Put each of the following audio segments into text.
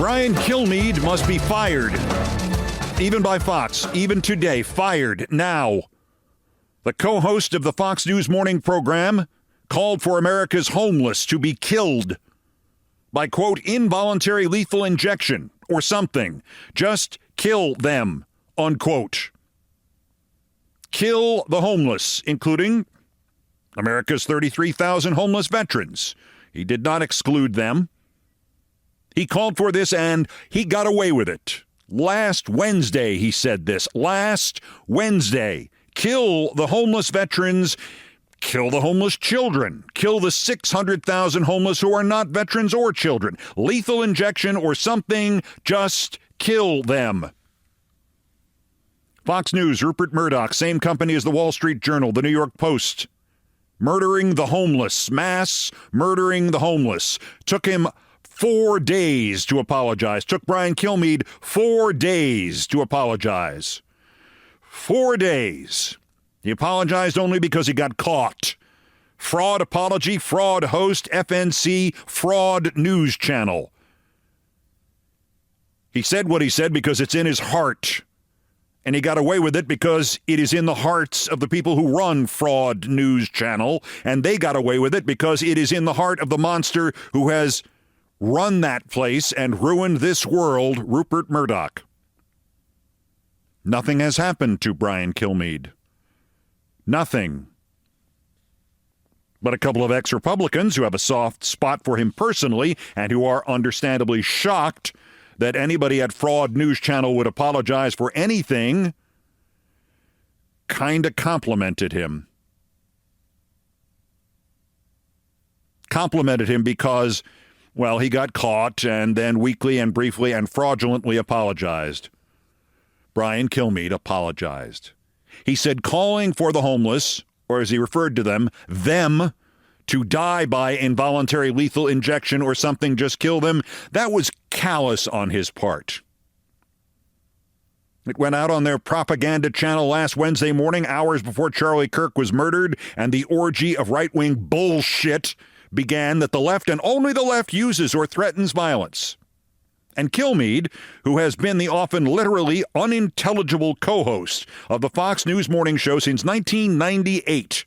Brian Kilmeade must be fired. Even by Fox, even today, fired now. The co-host of the Fox News morning program called for America's homeless to be killed by, quote, involuntary lethal injection or something. Just kill them, unquote. Kill the homeless, including America's 33,000 homeless veterans. He did not exclude them. He called for this, and he got away with it. Last Wednesday, he said this. Last Wednesday. Kill the homeless veterans. Kill the homeless children. Kill the 600,000 homeless who are not veterans or children. Lethal injection or something. Just kill them. Fox News, Rupert Murdoch, same company as the Wall Street Journal, the New York Post. Murdering the homeless. Mass murdering the homeless. Took him 4 days to apologize. Took Brian Kilmeade 4 days to apologize. 4 days. He apologized only because he got caught. Fraud apology, fraud host, FNC, fraud news channel. He said what he said because it's in his heart. And he got away with it because it is in the hearts of the people who run fraud news channel. And they got away with it because it is in the heart of the monster who has run that place and ruined this world, Rupert Murdoch. Nothing has happened to Brian Kilmeade. Nothing. But a couple of ex-Republicans who have a soft spot for him personally and who are understandably shocked that anybody at Fraud News Channel would apologize for anything kind of complimented him. Complimented him because, well, he got caught and then weakly and briefly and fraudulently apologized. Brian Kilmeade apologized. He said calling for the homeless, or as he referred to them, to die by involuntary lethal injection or something, just kill them, that was callous on his part. It went out on their propaganda channel last Wednesday morning, hours before Charlie Kirk was murdered, and the orgy of right-wing bullshit began that the left and only the left uses or threatens violence. And Kilmeade, who has been the often literally unintelligible co-host of the Fox News morning show since 1998,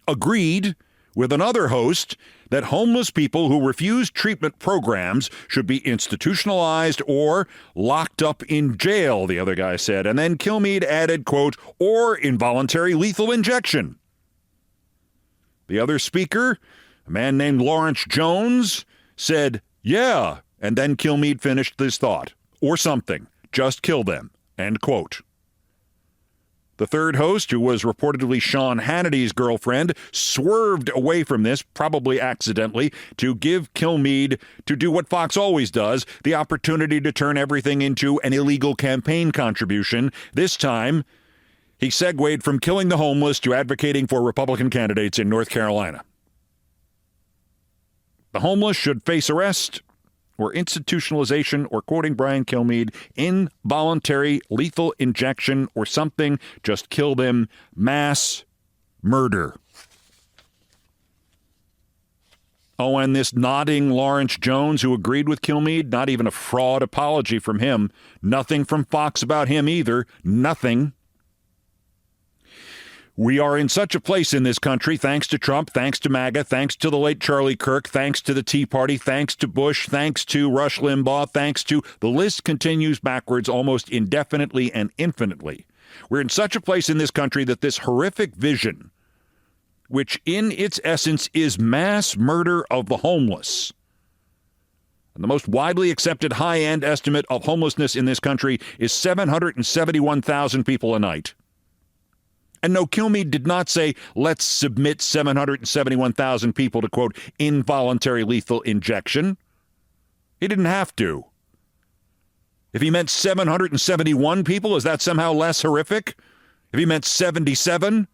agreed with another host that homeless people who refuse treatment programs should be institutionalized or locked up in jail, the other guy said. And then Kilmeade added, quote, or involuntary lethal injection. The other speaker, a man named Lawrence Jones, said, yeah. And then Kilmeade finished this thought, or something, just kill them, end quote. The third host, who was reportedly Sean Hannity's girlfriend, swerved away from this, probably accidentally, to give Kilmeade, to do what Fox always does, the opportunity to turn everything into an illegal campaign contribution. This time, he segued from killing the homeless to advocating for Republican candidates in North Carolina. The homeless should face arrest or institutionalization, or quoting Brian Kilmeade, involuntary lethal injection or something, just kill them, mass murder. Oh, and this nodding Lawrence Jones who agreed with Kilmeade, not even a fraud apology from him. Nothing from Fox about him either. Nothing. We are in such a place in this country, thanks to Trump, thanks to MAGA, thanks to the late Charlie Kirk, thanks to the Tea Party, thanks to Bush, thanks to Rush Limbaugh, thanks to... The list continues backwards almost indefinitely and infinitely. We're in such a place in this country that this horrific vision, which in its essence is mass murder of the homeless, and the most widely accepted high-end estimate of homelessness in this country is 771,000 people a night. And no, Kilmeade did not say, let's submit 771,000 people to, quote, involuntary lethal injection. He didn't have to. If he meant 771 people, is that somehow less horrific? If he meant 77,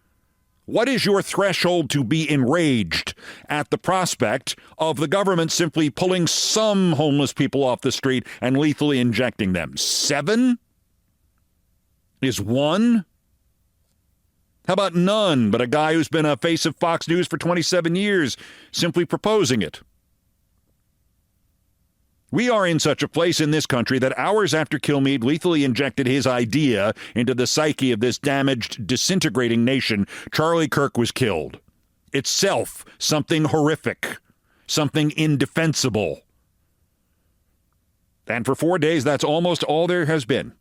what is your threshold to be enraged at the prospect of the government simply pulling some homeless people off the street and lethally injecting them? 7? Is 1? How about none, but a guy who's been a face of Fox News for 27 years simply proposing it? We are in such a place in this country that hours after Kilmeade lethally injected his idea into the psyche of this damaged, disintegrating nation, Charlie Kirk was killed. Itself something horrific, something indefensible. And for 4 days, that's almost all there has been.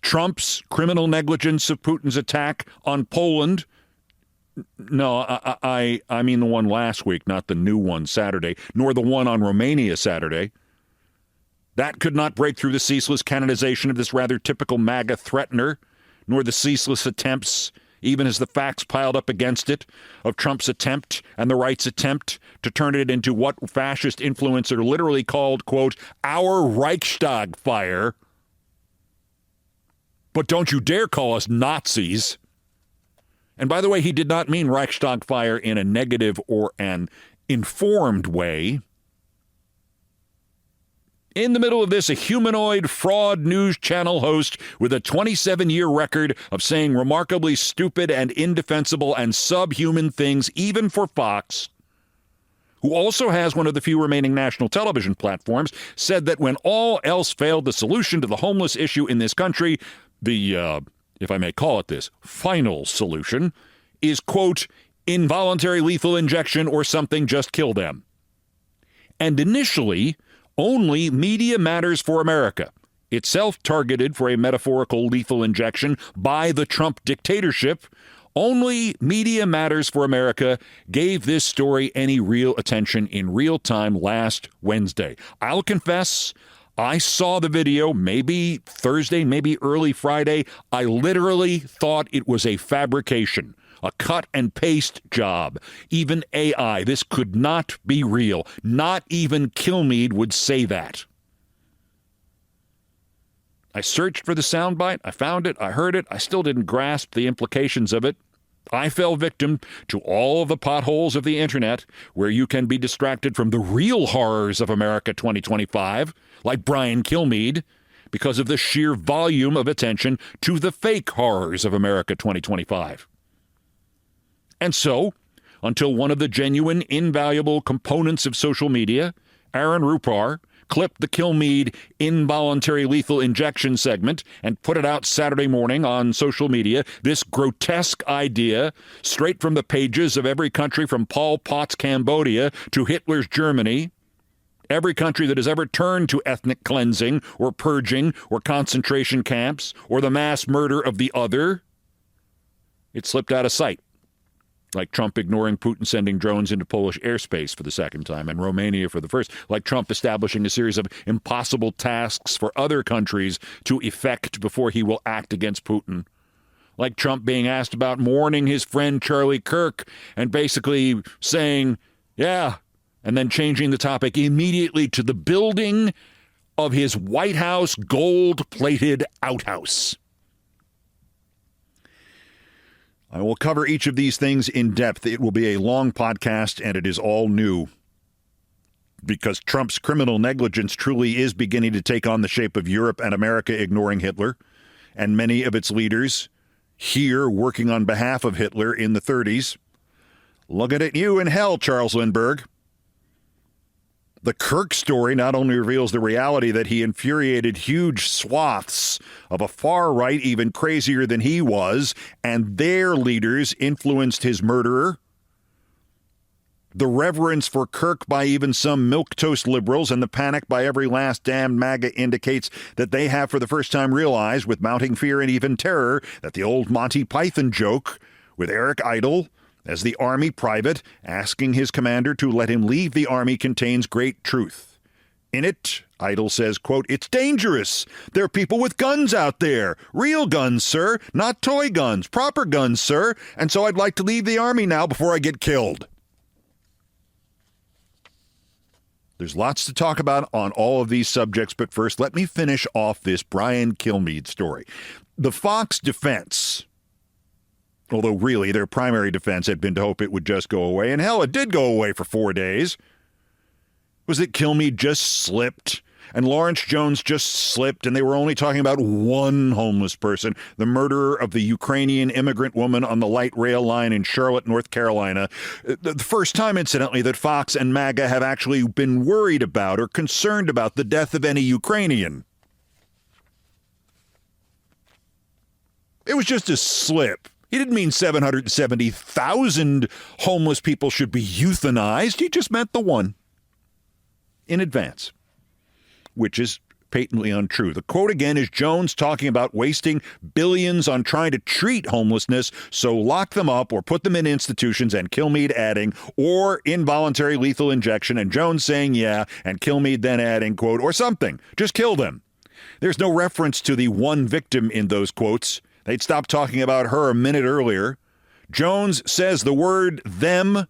Trump's criminal negligence of Putin's attack on Poland. No, I mean the one last week, not the new one Saturday, nor the one on Romania Saturday. That could not break through the ceaseless canonization of this rather typical MAGA threatener, nor the ceaseless attempts, even as the facts piled up against it, of Trump's attempt and the right's attempt to turn it into what fascist influencer literally called, quote, our Reichstag fire. But don't you dare call us Nazis. And by the way, he did not mean Reichstag fire in a negative or an informed way. In the middle of this, a humanoid fraud news channel host with a 27-year record of saying remarkably stupid and indefensible and subhuman things, even for Fox, who also has one of the few remaining national television platforms, said that when all else failed, the solution to the homeless issue in this country, the if I may call it this, final solution, is, quote, involuntary lethal injection or something, just kill them. And initially, only Media Matters for America, itself targeted for a metaphorical lethal injection by the Trump dictatorship, only Media Matters for America gave this story any real attention in real time last Wednesday. I'll confess, I saw the video maybe Thursday, maybe early Friday. I literally thought it was a fabrication, a cut and paste job. Even AI, this could not be real. Not even Kilmeade would say that. I searched for the soundbite. I found it. I heard it. I still didn't grasp the implications of it. I fell victim to all of the potholes of the internet where you can be distracted from the real horrors of America 2025, like Brian Kilmeade, because of the sheer volume of attention to the fake horrors of America 2025. And so, until one of the genuine, invaluable components of social media, Aaron Rupar, clipped the Kilmeade involuntary lethal injection segment and put it out Saturday morning on social media, this grotesque idea, straight from the pages of every country from Pol Pot's Cambodia to Hitler's Germany, every country that has ever turned to ethnic cleansing or purging or concentration camps or the mass murder of the other, it slipped out of sight. Like Trump ignoring Putin sending drones into Polish airspace for the second time and Romania for the first. Like Trump establishing a series of impossible tasks for other countries to effect before he will act against Putin. Like Trump being asked about mourning his friend Charlie Kirk and basically saying, yeah, and then changing the topic immediately to the building of his White House gold-plated outhouse. I will cover each of these things in depth. It will be a long podcast, and it is all new because Trump's criminal negligence truly is beginning to take on the shape of Europe and America ignoring Hitler, and many of its leaders here working on behalf of Hitler in the 30s. Looking at you in hell, Charles Lindbergh. The Kirk story not only reveals the reality that he infuriated huge swaths of a far right, even crazier than he was, and their leaders influenced his murderer. The reverence for Kirk by even some milquetoast liberals and the panic by every last damned MAGA indicates that they have for the first time realized, with mounting fear and even terror, that the old Monty Python joke with Eric Idle as the Army private asking his commander to let him leave the Army contains great truth. In it, Idle says, quote, it's dangerous. There are people with guns out there. Real guns, sir. Not toy guns. Proper guns, sir. And so I'd like to leave the Army now before I get killed. There's lots to talk about on all of these subjects, but first, let me finish off this Brian Kilmeade story. The Fox defense, although really their primary defense had been to hope it would just go away, and hell, it did go away for 4 days, was that Kilmeade just slipped And Lawrence Jones just slipped, and they were only talking about one homeless person, the murderer of the Ukrainian immigrant woman on the light rail line in Charlotte, North Carolina. The first time, incidentally, that Fox and MAGA have actually been worried about or concerned about the death of any Ukrainian. It was just a slip. He didn't mean 770,000 homeless people should be euthanized. He just meant the one in advance, which is patently untrue. The quote again is Jones talking about wasting billions on trying to treat homelessness, so lock them up or put them in institutions, and Kilmeade adding, or involuntary lethal injection, and Jones saying yeah, and Kilmeade then adding, quote, or something. Just kill them. There's no reference to the one victim in those quotes. They'd stopped talking about her a minute earlier. Jones says the word them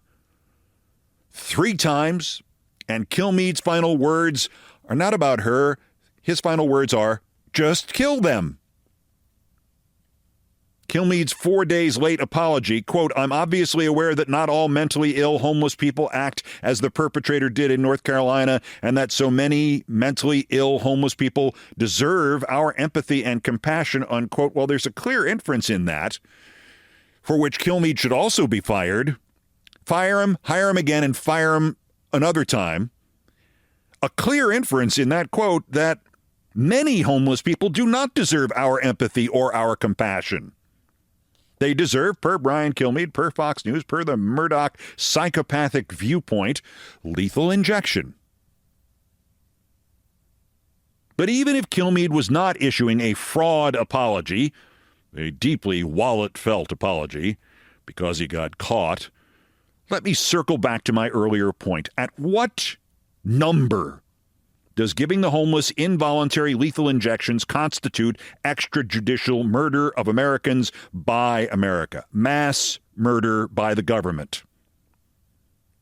3 times, and Kilmeade's final words are not about her. His final words are, just kill them. Kilmeade's 4 days late apology, quote, I'm obviously aware that not all mentally ill homeless people act as the perpetrator did in North Carolina, and that so many mentally ill homeless people deserve our empathy and compassion, unquote. Well, there's a clear inference in that, for which Kilmeade should also be fired. Fire him, hire him again, and fire him another time. A clear inference in that quote that many homeless people do not deserve our empathy or our compassion. They deserve, per Brian Kilmeade, per Fox News, per the Murdoch psychopathic viewpoint, lethal injection. But even if Kilmeade was not issuing a fraud apology, a deeply wallet-felt apology, because he got caught, let me circle back to my earlier point. At what number does giving the homeless involuntary lethal injections constitute extrajudicial murder of Americans by America? Mass murder by the government.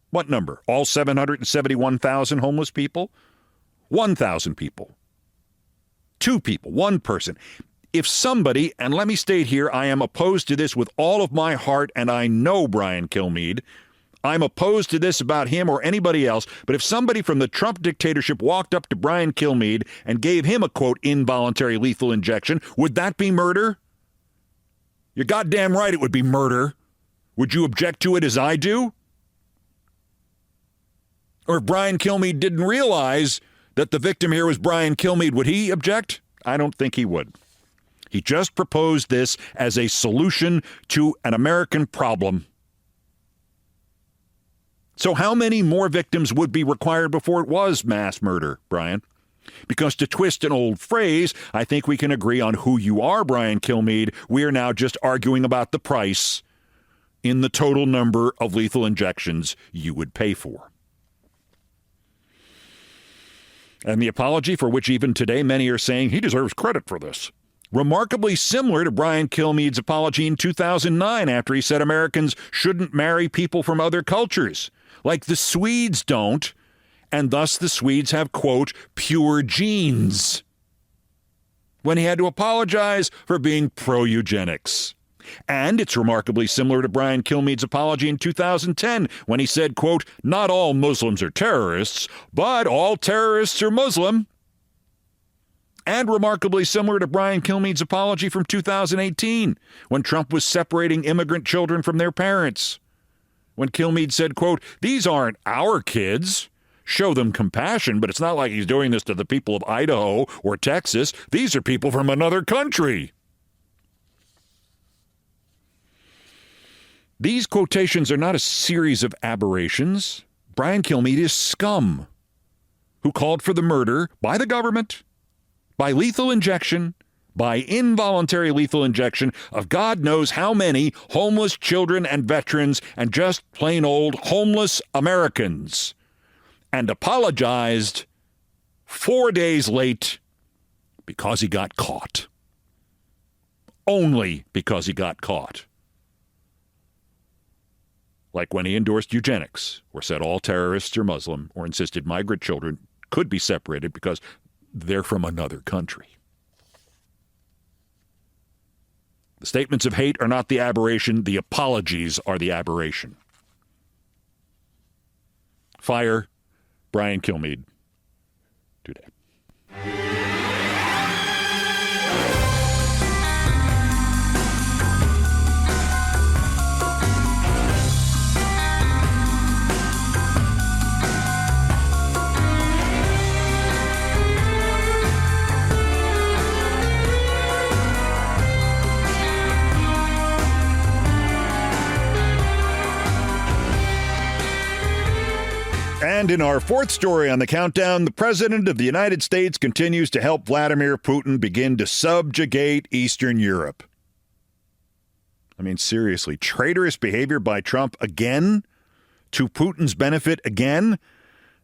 What number? All 771,000 homeless people? 1,000 people? 2 people? 1 person? If somebody, and let me state here, I am opposed to this with all of my heart, and I know Brian Kilmeade, I'm opposed to this about him or anybody else, but if somebody from the Trump dictatorship walked up to Brian Kilmeade and gave him a, quote, involuntary lethal injection, would that be murder? You're goddamn right it would be murder. Would you object to it as I do? Or if Brian Kilmeade didn't realize that the victim here was Brian Kilmeade, would he object? I don't think he would. He just proposed this as a solution to an American problem. So how many more victims would be required before it was mass murder, Brian? Because to twist an old phrase, I think we can agree on who you are, Brian Kilmeade. We are now just arguing about the price in the total number of lethal injections you would pay for. And the apology, for which even today many are saying he deserves credit for this, remarkably similar to Brian Kilmeade's apology in 2009 after he said Americans shouldn't marry people from other cultures, like the Swedes don't, and thus the Swedes have, quote, pure genes, when he had to apologize for being pro-eugenics. And it's remarkably similar to Brian Kilmeade's apology in 2010 when he said, quote, not all Muslims are terrorists, but all terrorists are Muslim. And remarkably similar to Brian Kilmeade's apology from 2018 when Trump was separating immigrant children from their parents. When Kilmeade said, quote, these aren't our kids. Show them compassion, but it's not like he's doing this to the people of Idaho or Texas. These are people from another country. These quotations are not a series of aberrations. Brian Kilmeade is scum who called for the murder by the government, by lethal injection, by involuntary lethal injection of God knows how many homeless children and veterans and just plain old homeless Americans, and apologized 4 days late because he got caught. Only because he got caught. Like when he endorsed eugenics, or said all terrorists are Muslim, or insisted migrant children could be separated because they're from another country. The statements of hate are not the aberration. The apologies are the aberration. Fire Brian Kilmeade today. And in our fourth story on the countdown, the President of the United States continues to help Vladimir Putin begin to subjugate Eastern Europe. I mean, seriously, traitorous behavior by Trump again? To Putin's benefit again?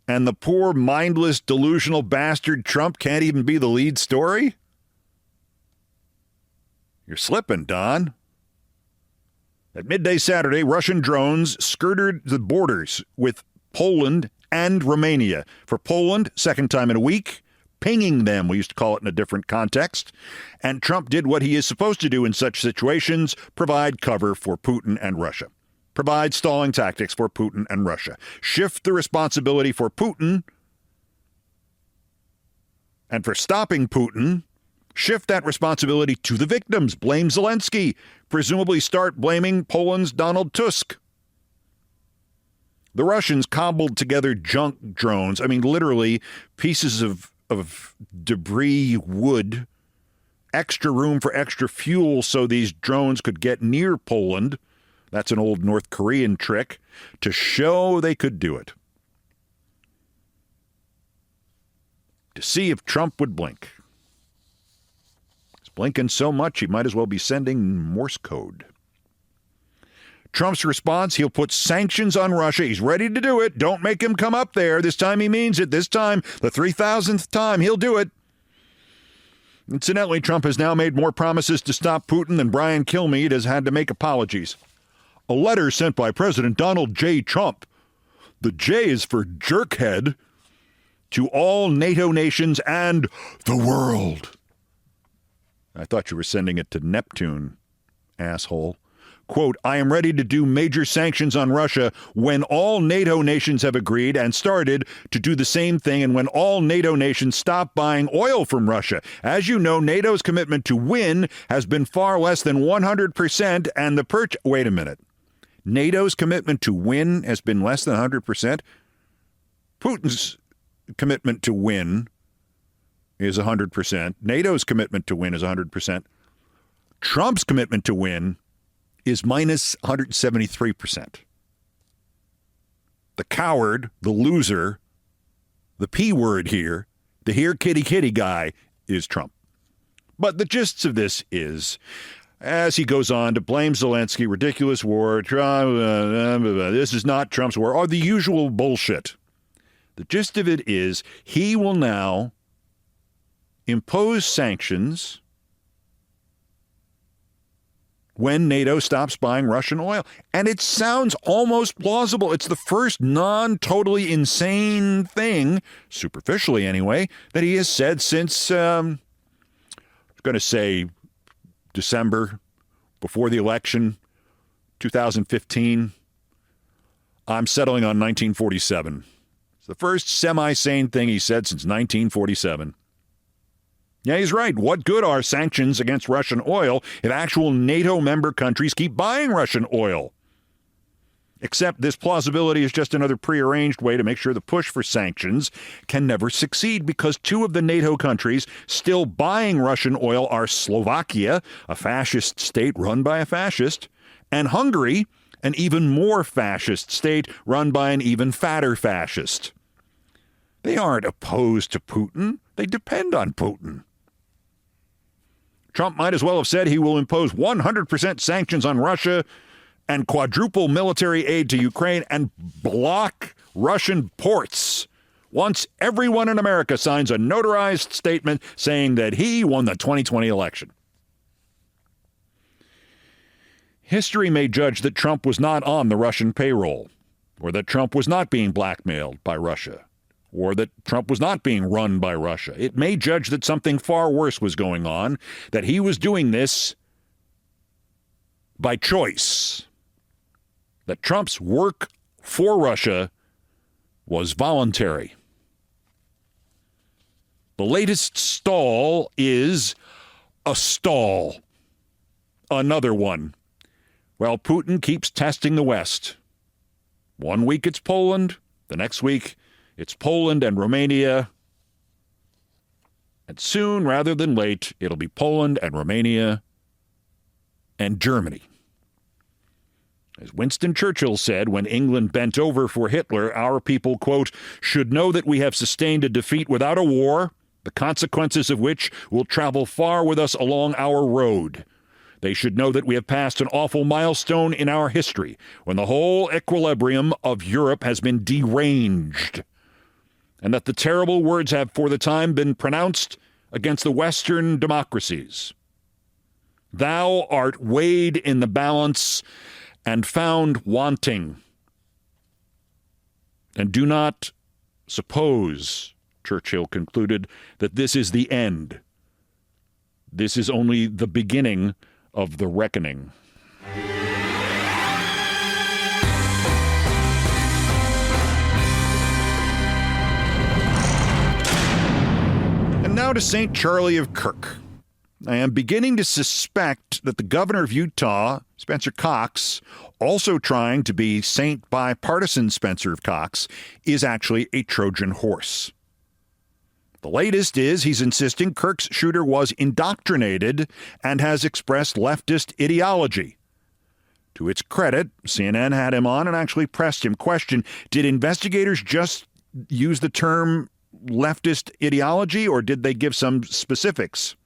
And the poor, mindless, delusional bastard Trump can't even be the lead story? You're slipping, Don. At midday Saturday, Russian drones skirted the borders with Poland and Romania. For Poland, second time in a week, pinging them, we used to call it in a different context. And Trump did what he is supposed to do in such situations, provide cover for Putin and Russia. Provide stalling tactics for Putin and Russia. Shift the responsibility for Putin and for stopping Putin. Shift that responsibility to the victims. Blame Zelensky. Presumably start blaming Poland's Donald Tusk. The Russians cobbled together junk drones. I mean, literally pieces of debris, wood, extra room for extra fuel so these drones could get near Poland. That's an old North Korean trick to show they could do it. To see if Trump would blink. He's blinking so much he might as well be sending Morse code. Trump's response, he'll put sanctions on Russia. He's ready to do it. Don't make him come up there. This time he means it. This time, the 3,000th time, he'll do it. Incidentally, Trump has now made more promises to stop Putin than Brian Kilmeade has had to make apologies. A letter sent by President Donald J. Trump, the J is for jerkhead, to all NATO nations and the world. I thought you were sending it to Neptune, asshole. Quote, I am ready to do major sanctions on Russia when all NATO nations have agreed and started to do the same thing and when all NATO nations stop buying oil from Russia. As you know, NATO's commitment to win has been far less than 100% and the Wait a minute. NATO's commitment to win has been less than 100%? Putin's commitment to win is 100%. NATO's commitment to win is 100%. Trump's commitment to win is minus 173%. The coward, the loser, the P word here, the here kitty kitty guy is Trump. But the gist of this is, as he goes on to blame Zelensky, ridiculous war, Trump, this is not Trump's war, or the usual bullshit. The gist of it is he will now impose sanctions when NATO stops buying Russian oil. And it sounds almost plausible. It's the first non-totally insane thing, superficially anyway, that he has said since, I'm going to say December, before the election, 2015. I'm settling on 1947. It's the first semi-sane thing he said since 1947. Yeah, he's right. What good are sanctions against Russian oil if actual NATO member countries keep buying Russian oil? Except this plausibility is just another prearranged way to make sure the push for sanctions can never succeed because two of the NATO countries still buying Russian oil are Slovakia, a fascist state run by a fascist, and Hungary, an even more fascist state run by an even fatter fascist. They aren't opposed to Putin. They depend on Putin. Trump might as well have said he will impose 100% sanctions on Russia and quadruple military aid to Ukraine and block Russian ports once everyone in America signs a notarized statement saying that he won the 2020 election. History may judge that Trump was not on the Russian payroll, or that Trump was not being blackmailed by Russia, or that Trump was not being run by Russia. It may judge that something far worse was going on, that he was doing this by choice, that Trump's work for Russia was voluntary. The latest stall is a stall. Another one. Well, Putin keeps testing the West. 1 week it's Poland. The next week it's Poland and Romania. And soon, rather than late, it'll be Poland and Romania and Germany. As Winston Churchill said when England bent over for Hitler, our people, quote, should know that we have sustained a defeat without a war, the consequences of which will travel far with us along our road. They should know that we have passed an awful milestone in our history when the whole equilibrium of Europe has been deranged, and that the terrible words have for the time been pronounced against the Western democracies. Thou art weighed in the balance and found wanting. And do not suppose, Churchill concluded, that this is the end. This is only the beginning of the reckoning. And now to St. Charlie of Kirk. I am beginning to suspect that the governor of Utah, Spencer Cox, also trying to be Saint Bipartisan Spencer of Cox, is actually a Trojan horse. The latest is he's insisting Kirk's shooter was indoctrinated and has expressed leftist ideology. To its credit, CNN had him on and actually pressed him. Question, did investigators just use the term leftist ideology, or did they give some specifics?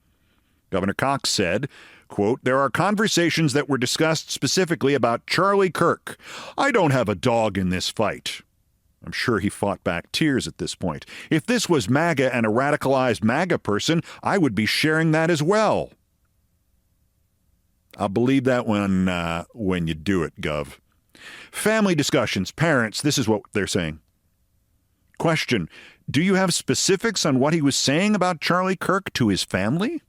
Governor Cox said, quote, there are conversations that were discussed specifically about Charlie Kirk. I don't have a dog in this fight. I'm sure he fought back tears at this point. If this was MAGA and a radicalized MAGA person, I would be sharing that as well. I'll believe that when you do it, Gov. Family discussions, parents, this is what they're saying. Question, do you have specifics on what he was saying about Charlie Kirk to his family?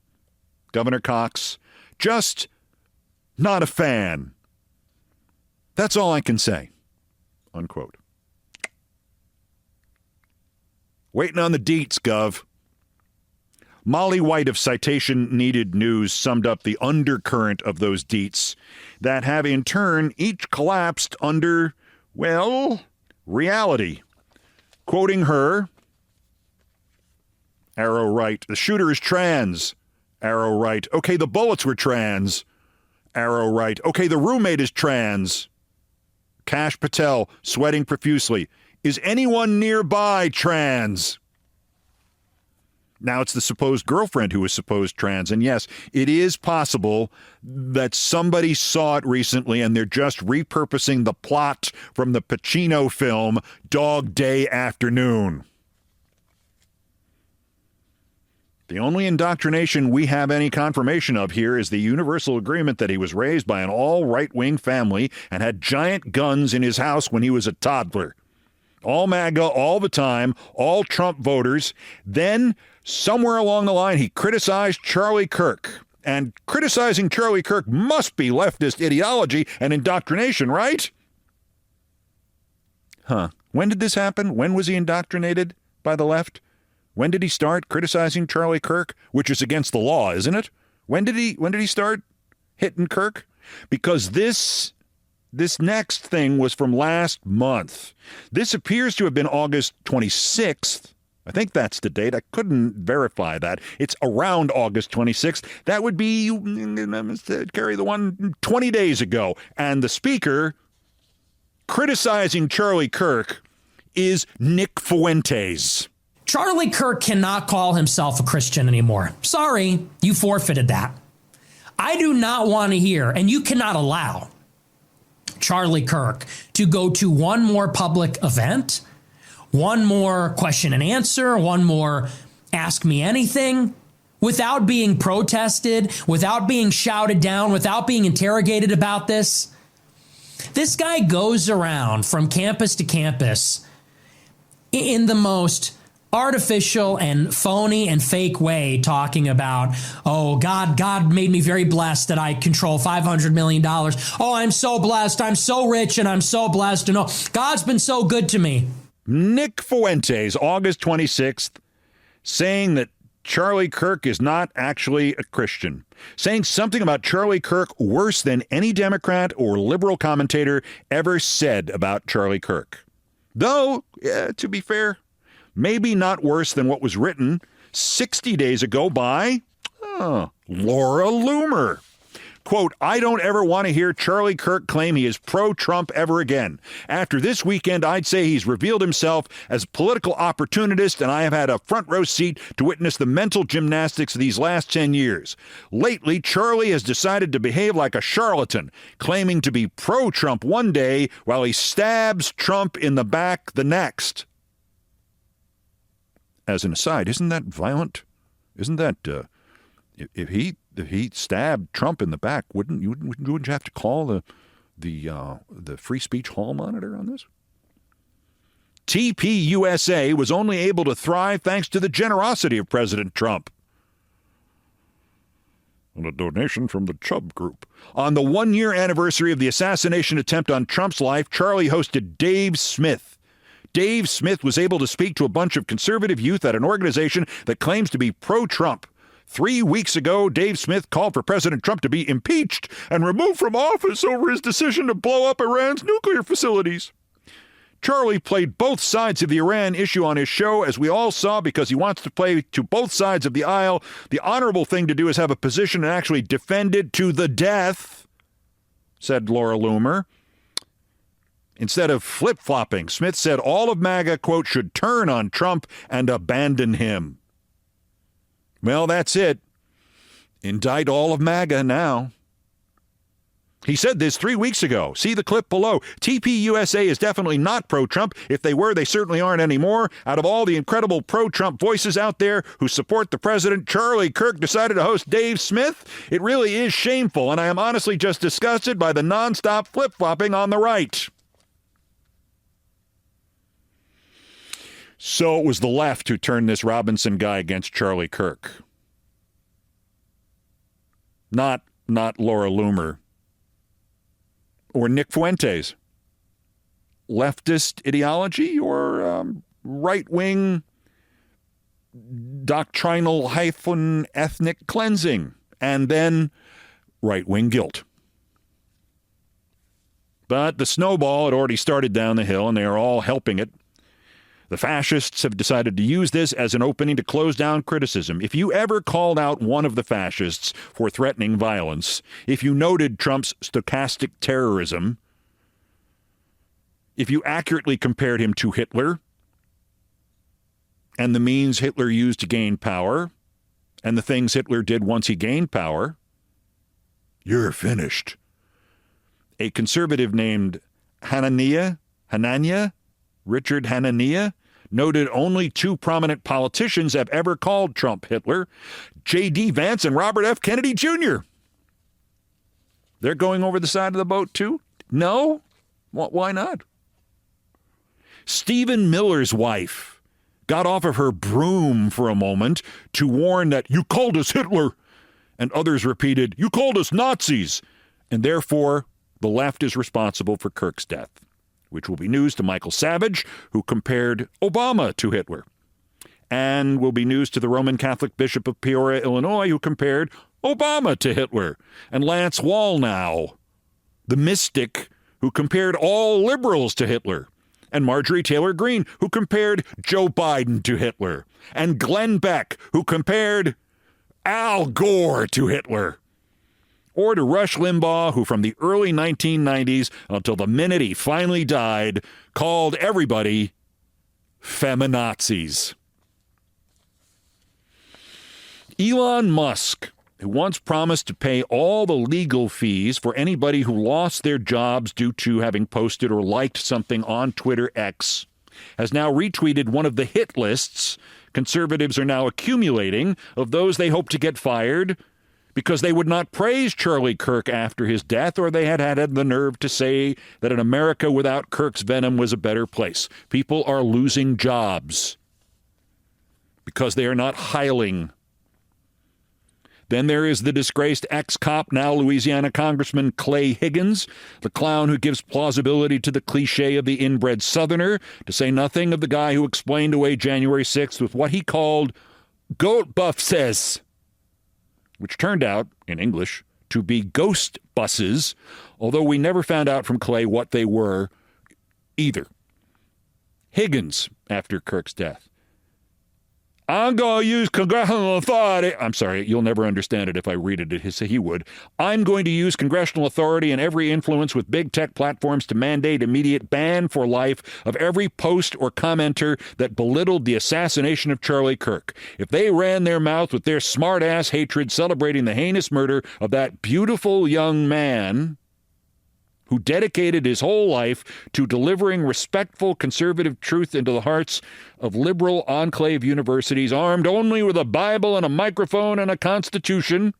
Governor Cox, just not a fan. That's all I can say. Unquote. Waiting on the deets, Gov. Molly White of Citation Needed News summed up the undercurrent of those deets that have in turn each collapsed under, well, reality. Quoting her, arrow right, the shooter is trans. Arrow right, okay, the bullets were trans. Arrow right, okay, the roommate is trans. Kash Patel, sweating profusely. Is anyone nearby trans? Now it's the supposed girlfriend who is supposed trans. And yes, it is possible that somebody saw it recently and they're just repurposing the plot from the Pacino film Dog Day Afternoon. The only indoctrination we have any confirmation of here is the universal agreement that he was raised by an all right-wing family and had giant guns in his house when he was a toddler. All MAGA, all the time, all Trump voters. Then, somewhere along the line, he criticized Charlie Kirk. And criticizing Charlie Kirk must be leftist ideology and indoctrination, right? Huh. When did this happen? When was he indoctrinated by the left? When did he start criticizing Charlie Kirk? Which is against the law, isn't it? When did he start hitting Kirk? Because this next thing was from last month. This appears to have been August 26th. I think that's the date. I couldn't verify that. It's around August 26th. That would be, carry the one, 20 days ago. And the speaker criticizing Charlie Kirk is Nick Fuentes. Charlie Kirk cannot call himself a Christian anymore. Sorry, you forfeited that. I do not want to hear, and you cannot allow Charlie Kirk to go to one more public event, one more question and answer, one more ask me anything, without being protested, without being shouted down, without being interrogated about this. This guy goes around from campus to campus in the most artificial and phony and fake way, talking about, oh, God made me very blessed that I control $500 million. Oh, I'm so blessed. I'm so rich and I'm so blessed. And oh, God's been so good to me. Nick Fuentes, August 26th, saying that Charlie Kirk is not actually a Christian, saying something about Charlie Kirk worse than any Democrat or liberal commentator ever said about Charlie Kirk. Though, to be fair, maybe not worse than what was written 60 days ago by Laura Loomer. Quote, I don't ever want to hear Charlie Kirk claim he is pro-Trump ever again. After this weekend, I'd say he's revealed himself as a political opportunist, and I have had a front row seat to witness the mental gymnastics of these last 10 years. Lately, Charlie has decided to behave like a charlatan, claiming to be pro-Trump one day while he stabs Trump in the back the next. As an aside, isn't that violent? Isn't that, if he stabbed Trump in the back, wouldn't you have to call the free speech hall monitor on this? TPUSA was only able to thrive thanks to the generosity of President Trump. And a donation from the Chubb Group. On the one-year anniversary of the assassination attempt on Trump's life, Charlie hosted Dave Smith. Dave Smith was able to speak to a bunch of conservative youth at an organization that claims to be pro-Trump. 3 weeks ago, Dave Smith called for President Trump to be impeached and removed from office over his decision to blow up Iran's nuclear facilities. Charlie played both sides of the Iran issue on his show, as we all saw, because he wants to play to both sides of the aisle. The honorable thing to do is have a position and actually defend it to the death, said Laura Loomer. Instead of flip-flopping, Smith said all of MAGA, quote, should turn on Trump and abandon him. Well, that's it. Indict all of MAGA now. He said this 3 weeks ago. See the clip below. TPUSA is definitely not pro-Trump. If they were, they certainly aren't anymore. Out of all the incredible pro-Trump voices out there who support the president, Charlie Kirk decided to host Dave Smith. It really is shameful, and I am honestly just disgusted by the nonstop flip-flopping on the right. So it was the left who turned this Robinson guy against Charlie Kirk. Not Laura Loomer. Or Nick Fuentes. Leftist ideology or right-wing doctrinal ethnic cleansing. And then right-wing guilt. But the snowball had already started down the hill, and they are all helping it. The fascists have decided to use this as an opening to close down criticism. If you ever called out one of the fascists for threatening violence, if you noted Trump's stochastic terrorism, if you accurately compared him to Hitler and the means Hitler used to gain power and the things Hitler did once he gained power, you're finished. A conservative named Richard Hanania, noted only two prominent politicians have ever called Trump Hitler, J.D. Vance and Robert F. Kennedy Jr. They're going over the side of the boat, too? No? Why not? Stephen Miller's wife got off of her broom for a moment to warn that you called us Hitler, and others repeated, you called us Nazis, and therefore the left is responsible for Kirk's death, which will be news to Michael Savage, who compared Obama to Hitler, and will be news to the Roman Catholic Bishop of Peoria, Illinois, who compared Obama to Hitler, and Lance Wallnau, the mystic who compared all liberals to Hitler, and Marjorie Taylor Greene, who compared Joe Biden to Hitler, and Glenn Beck, who compared Al Gore to Hitler, or to Rush Limbaugh, who from the early 1990s until the minute he finally died, called everybody feminazis. Elon Musk, who once promised to pay all the legal fees for anybody who lost their jobs due to having posted or liked something on Twitter X, has now retweeted one of the hit lists conservatives are now accumulating of those they hope to get fired because they would not praise Charlie Kirk after his death, or they had had the nerve to say that an America without Kirk's venom was a better place. People are losing jobs because they are not hiling. Then there is the disgraced ex-cop, now Louisiana Congressman Clay Higgins, the clown who gives plausibility to the cliche of the inbred Southerner, to say nothing of the guy who explained away January 6th with what he called Goat Buff says, which turned out, in English, to be ghost buses, although we never found out from Clay what they were either. Higgins, after Kirk's death. I'm going to use congressional authority. I'm sorry, you'll never understand it if I read it. He would. I'm going to use congressional authority and every influence with big tech platforms to mandate immediate ban for life of every post or commenter that belittled the assassination of Charlie Kirk. If they ran their mouth with their smart-ass hatred celebrating the heinous murder of that beautiful young man who dedicated his whole life to delivering respectful conservative truth into the hearts of liberal enclave universities armed only with a Bible and a microphone and a constitution,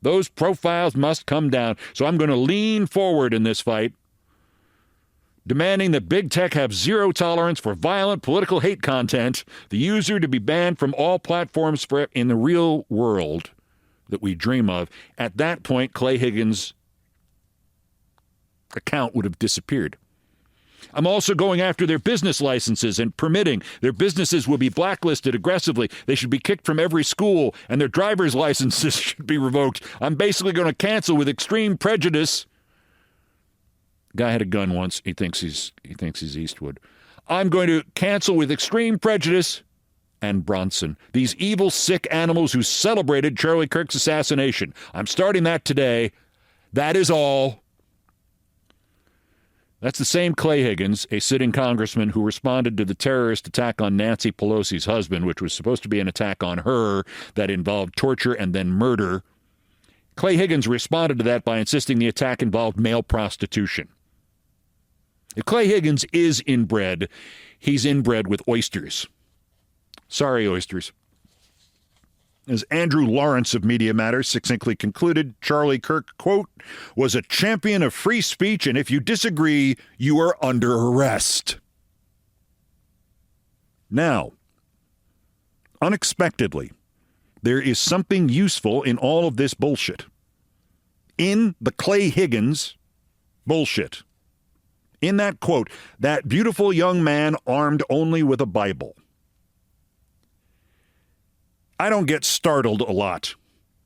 those profiles must come down. So I'm going to lean forward in this fight, demanding that big tech have zero tolerance for violent political hate content, the user to be banned from all platforms in the real world that we dream of. At that point, Clay Higgins' account would have disappeared. I'm also going after their business licenses and permitting. Their businesses will be blacklisted aggressively. They should be kicked from every school, and their driver's licenses should be revoked. I'm basically going to cancel with extreme prejudice. Guy had a gun once. He thinks he's Eastwood. I'm going to cancel with extreme prejudice and Bronson, these evil, sick animals who celebrated Charlie Kirk's assassination. I'm starting that today. That is all. That's the same Clay Higgins, a sitting congressman who responded to the terrorist attack on Nancy Pelosi's husband, which was supposed to be an attack on her that involved torture and then murder. Clay Higgins responded to that by insisting the attack involved male prostitution. If Clay Higgins is inbred, he's inbred with oysters. Sorry, oysters. As Andrew Lawrence of Media Matters succinctly concluded, Charlie Kirk, quote, was a champion of free speech, and if you disagree, you are under arrest. Now, unexpectedly, there is something useful in all of this bullshit. In the Clay Higgins bullshit. In that quote, that beautiful young man armed only with a Bible. I don't get startled a lot.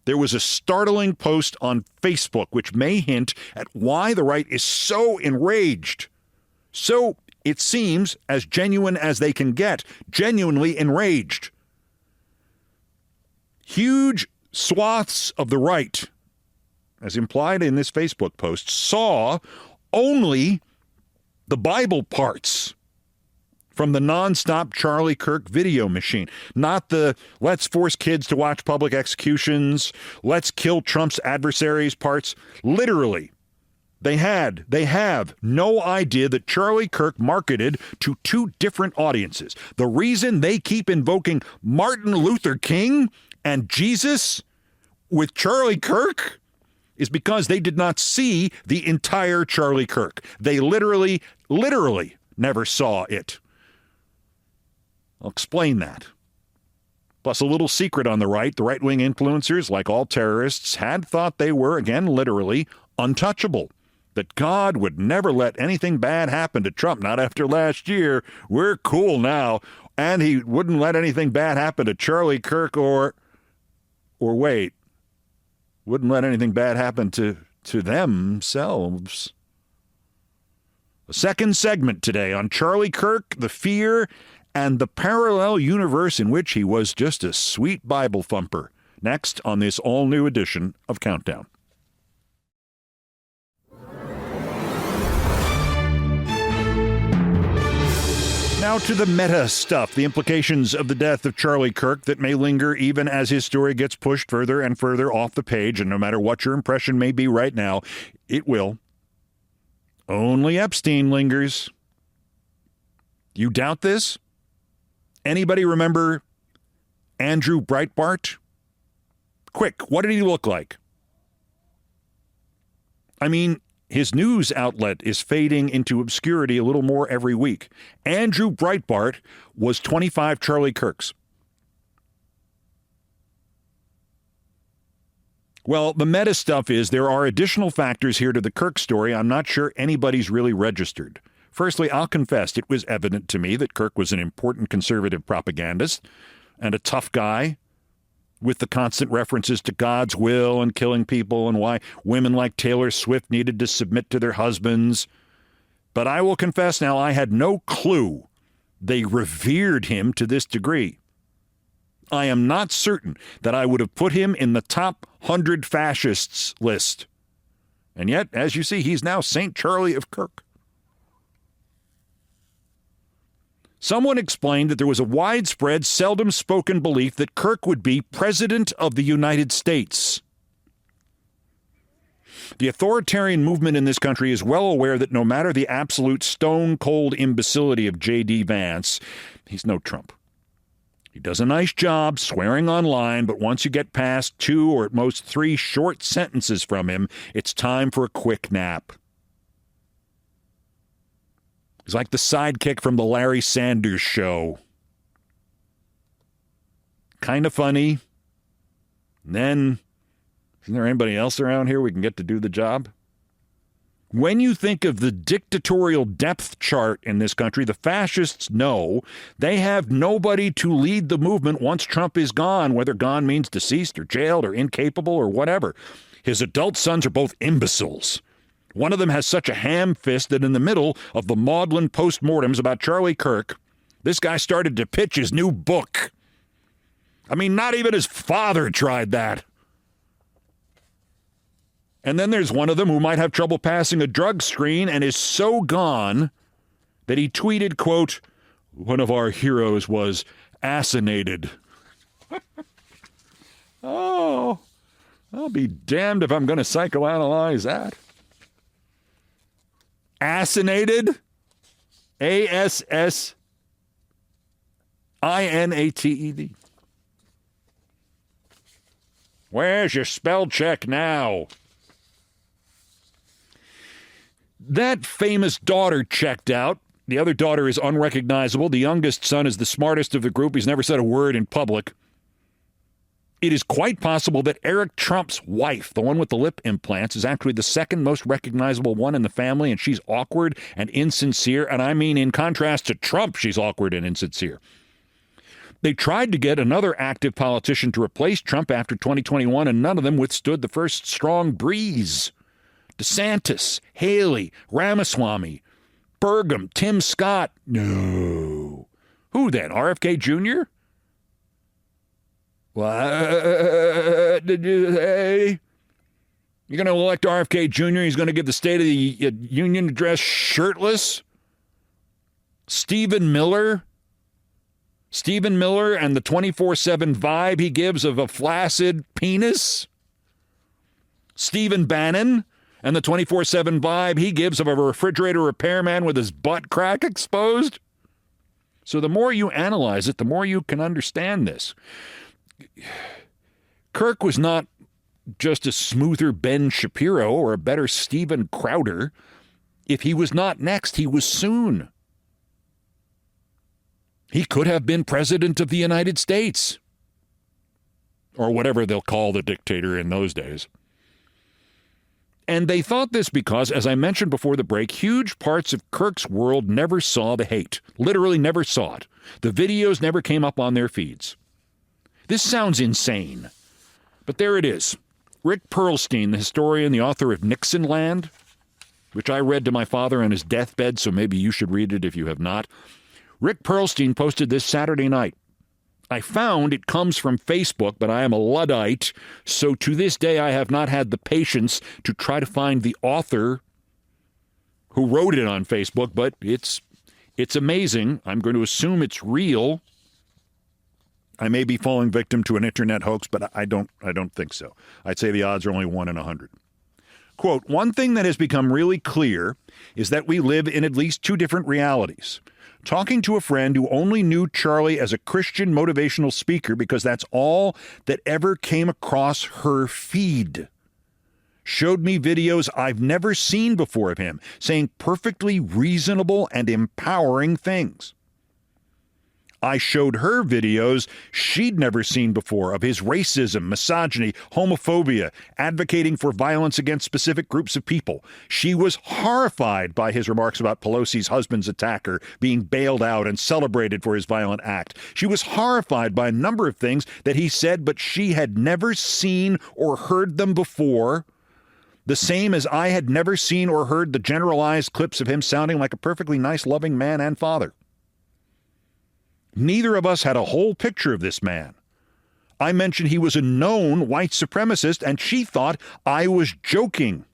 There was a startling post on Facebook which may hint at why the right is so enraged. So, it seems, as genuine as they can get, genuinely enraged. Huge swaths of the right, as implied in this Facebook post, saw only the Bible parts from the nonstop Charlie Kirk video machine, not the let's force kids to watch public executions, let's kill Trump's adversaries parts. Literally, they have no idea that Charlie Kirk marketed to two different audiences. The reason they keep invoking Martin Luther King and Jesus with Charlie Kirk is because they did not see the entire Charlie Kirk. They literally never saw it. I'll explain that. Plus, a little secret on the right-wing influencers, like all terrorists, had thought they were, again, literally, untouchable. That God would never let anything bad happen to Trump, not after last year. We're cool now. And he wouldn't let anything bad happen to Charlie Kirk or wait, wouldn't let anything bad happen to themselves. A second segment today on Charlie Kirk, the fear, and the parallel universe in which he was just a sweet Bible thumper. Next on this all-new edition of Countdown. Now to the meta stuff, the implications of the death of Charlie Kirk that may linger even as his story gets pushed further and further off the page, and no matter what your impression may be right now, it will. Only Epstein lingers. You doubt this? Anybody remember Andrew Breitbart? Quick, what did he look like? I mean, his news outlet is fading into obscurity a little more every week. Andrew Breitbart was 25 Charlie Kirks. Well, the meta stuff is there are additional factors here to the Kirk story I'm not sure anybody's really registered. Firstly, I'll confess it was evident to me that Kirk was an important conservative propagandist, and a tough guy with the constant references to God's will and killing people and why women like Taylor Swift needed to submit to their husbands. But I will confess now, I had no clue they revered him to this degree. I am not certain that I would have put him in the top 100 fascists list. And yet, as you see, he's now St. Charlie of Kirk. Someone explained that there was a widespread, seldom spoken belief that Kirk would be President of the United States. The authoritarian movement in this country is well aware that no matter the absolute stone-cold imbecility of J.D. Vance, he's no Trump. He does a nice job swearing online, but once you get past 2 or at most 3 short sentences from him, it's time for a quick nap. He's like the sidekick from the Larry Sanders Show. Kind of funny. And then, isn't there anybody else around here we can get to do the job? When you think of the dictatorial depth chart in this country, the fascists know they have nobody to lead the movement once Trump is gone, whether gone means deceased or jailed or incapable or whatever. His adult sons are both imbeciles. One of them has such a ham fist that in the middle of the maudlin postmortems about Charlie Kirk, this guy started to pitch his new book. I mean, not even his father tried that. And then there's one of them who might have trouble passing a drug screen and is so gone that he tweeted, quote, "One of our heroes was assassinated." Oh, I'll be damned if I'm going to psychoanalyze that. Assassinated? A-S-S-I-N-A-T-E-D. Where's your spell check now? That famous daughter checked out. The other daughter is unrecognizable. The youngest son is the smartest of the group. He's never said a word in public. It is quite possible that Eric Trump's wife, the one with the lip implants, is actually the second most recognizable one in the family, and she's awkward and insincere. And I mean, in contrast to Trump, she's awkward and insincere. They tried to get another active politician to replace Trump after 2021, and none of them withstood the first strong breeze. DeSantis, Haley, Ramaswamy, Burgum, Tim Scott. No. Who then? RFK Jr.? What did you say? You're going to elect RFK Jr.? He's going to give the State of the Union address shirtless? Stephen Miller? Stephen Miller and the 24/7 vibe he gives of a flaccid penis? Stephen Bannon and the 24/7 vibe he gives of a refrigerator repairman with his butt crack exposed? So the more you analyze it, the more you can understand this. Kirk was not just a smoother Ben Shapiro or a better Steven Crowder. If he was not next, he was soon. He could have been president of the United States, or whatever they'll call the dictator in those days. And they thought this because, as I mentioned before the break, huge parts of Kirk's world never saw the hate, literally never saw it. The videos never came up on their feeds. This sounds insane, but there it is. Rick Perlstein, the historian, the author of Nixonland, which I read to my father on his deathbed, so maybe you should read it if you have not. Rick Perlstein posted this Saturday night. I found it comes from Facebook, but I am a Luddite, so to this day I have not had the patience to try to find the author who wrote it on Facebook, but it's amazing. I'm going to assume it's real. I may be falling victim to an internet hoax, but I don't think so. I'd say the odds are only 1 in 100. Quote, "One thing that has become really clear is that we live in at least 2 different realities. Talking to a friend who only knew Charlie as a Christian motivational speaker because that's all that ever came across her feed. Showed me videos I've never seen before of him saying perfectly reasonable and empowering things. I showed her videos she'd never seen before of his racism, misogyny, homophobia, advocating for violence against specific groups of people. She was horrified by his remarks about Pelosi's husband's attacker being bailed out and celebrated for his violent act. She was horrified by a number of things that he said, but she had never seen or heard them before. The same as I had never seen or heard the generalized clips of him sounding like a perfectly nice, loving man and father. Neither of us had a whole picture of this man. I mentioned he was a known white supremacist, and she thought I was joking.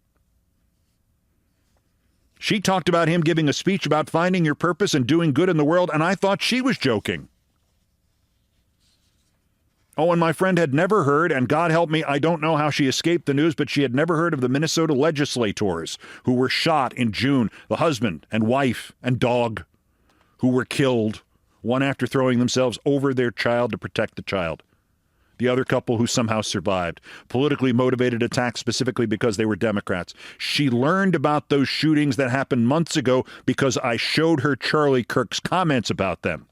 She talked about him giving a speech about finding your purpose and doing good in the world, and I thought she was joking. Oh, and my friend had never heard, and God help me, I don't know how she escaped the news, but she had never heard of the Minnesota legislators who were shot in June, the husband and wife and dog who were killed, one after throwing themselves over their child to protect the child. The other couple who somehow survived. Politically motivated attacks specifically because they were Democrats. She learned about those shootings that happened months ago because I showed her Charlie Kirk's comments about them.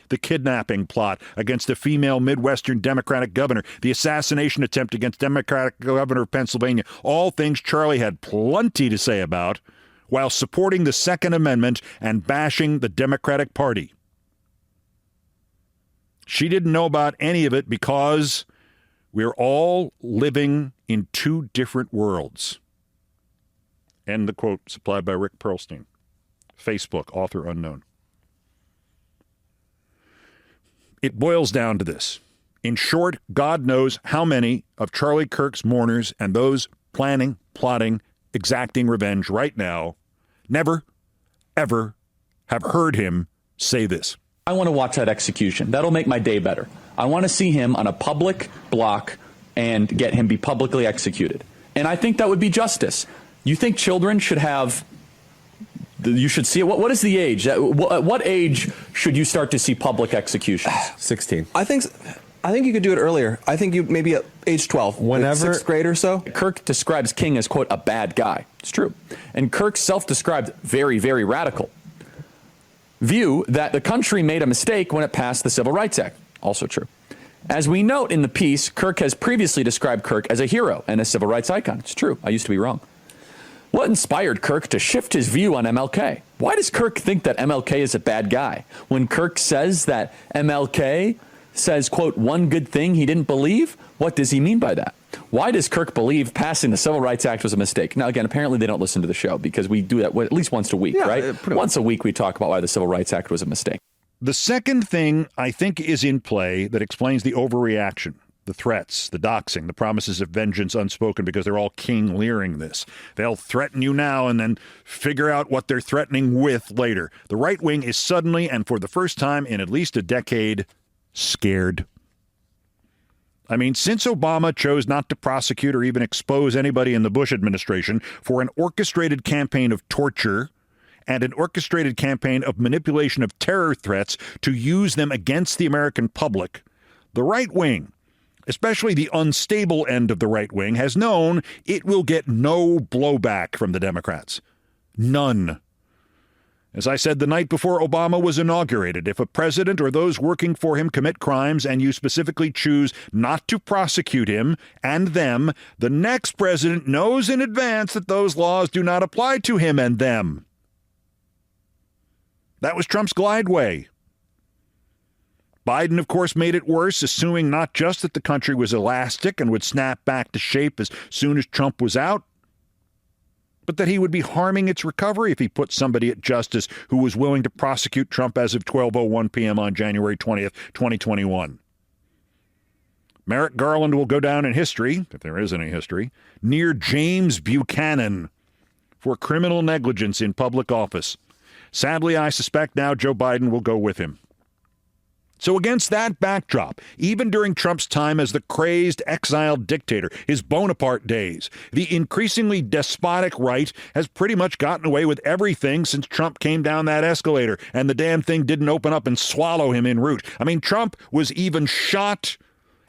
The kidnapping plot against a female Midwestern Democratic governor, the assassination attempt against Democratic governor of Pennsylvania, all things Charlie had plenty to say about, while supporting the Second Amendment and bashing the Democratic Party. She didn't know about any of it because we're all living in two different worlds. End the quote, supplied by Rick Perlstein. Facebook, author unknown. It boils down to this. In short, God knows how many of Charlie Kirk's mourners and those planning, plotting, exacting revenge right now never, ever have heard him say this. I want to watch that execution. That'll make my day better. I want to see him on a public block and get him be publicly executed. And I think that would be justice. You think children should have, you should see it? What is the age? At what age should you start to see public executions? 16. I think you could do it earlier. I think you maybe at age 12, whenever, like 6th grade or so. Kirk describes King as, quote, a bad guy. It's true. And Kirk self-described very, very radical view that the country made a mistake when it passed the Civil Rights Act. Also true. As we note in the piece, Kirk has previously described Kirk as a hero and a civil rights icon. It's true. I used to be wrong. What inspired Kirk to shift his view on MLK? Why does Kirk think that MLK is a bad guy? When Kirk says that MLK says, quote, one good thing he didn't believe, what does he mean by that? Why does Kirk believe passing the Civil Rights Act was a mistake? Now, again, apparently they don't listen to the show because we do that at least once a week, right? Once a week we talk about why the Civil Rights Act was a mistake. The second thing I think is in play that explains the overreaction, the threats, the doxing, the promises of vengeance unspoken because they're all king leering this. They'll threaten you now and then figure out what they're threatening with later. The right wing is suddenly, and for the first time in at least a decade, scared. I mean, since Obama chose not to prosecute or even expose anybody in the Bush administration for an orchestrated campaign of torture and an orchestrated campaign of manipulation of terror threats to use them against the American public, the right wing, especially the unstable end of the right wing, has known it will get no blowback from the Democrats. None. As I said the night before Obama was inaugurated, if a president or those working for him commit crimes and you specifically choose not to prosecute him and them, the next president knows in advance that those laws do not apply to him and them. That was Trump's glide way. Biden, of course, made it worse, assuming not just that the country was elastic and would snap back to shape as soon as Trump was out, but that he would be harming its recovery if he put somebody at justice who was willing to prosecute Trump as of 12:01 p.m. on January 20th, 2021. Merrick Garland will go down in history, if there is any history, near James Buchanan for criminal negligence in public office. Sadly, I suspect now Joe Biden will go with him. So against that backdrop, even during Trump's time as the crazed, exiled dictator, his Bonaparte days, the increasingly despotic right has pretty much gotten away with everything since Trump came down that escalator and the damn thing didn't open up and swallow him en route. I mean, Trump was even shot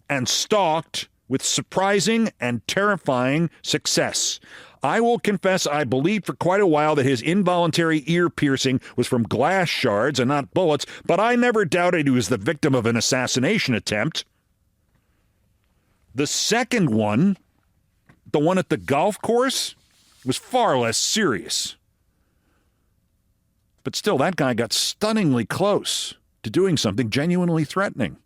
and stalked with surprising and terrifying success. I will confess I believed for quite a while that his involuntary ear piercing was from glass shards and not bullets, but I never doubted he was the victim of an assassination attempt. The second one, the one at the golf course, was far less serious. But still, that guy got stunningly close to doing something genuinely threatening.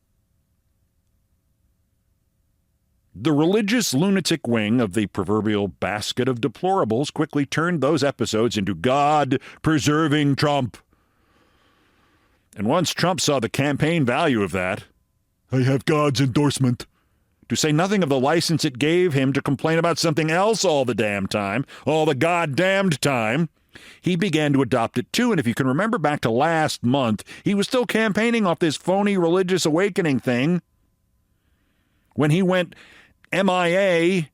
The religious lunatic wing of the proverbial basket of deplorables quickly turned those episodes into God-preserving Trump. And once Trump saw the campaign value of that, I have God's endorsement, to say nothing of the license it gave him to complain about something else all the damn time, all the goddamned time, he began to adopt it too. And if you can remember back to last month, he was still campaigning off this phony religious awakening thing when he went MIA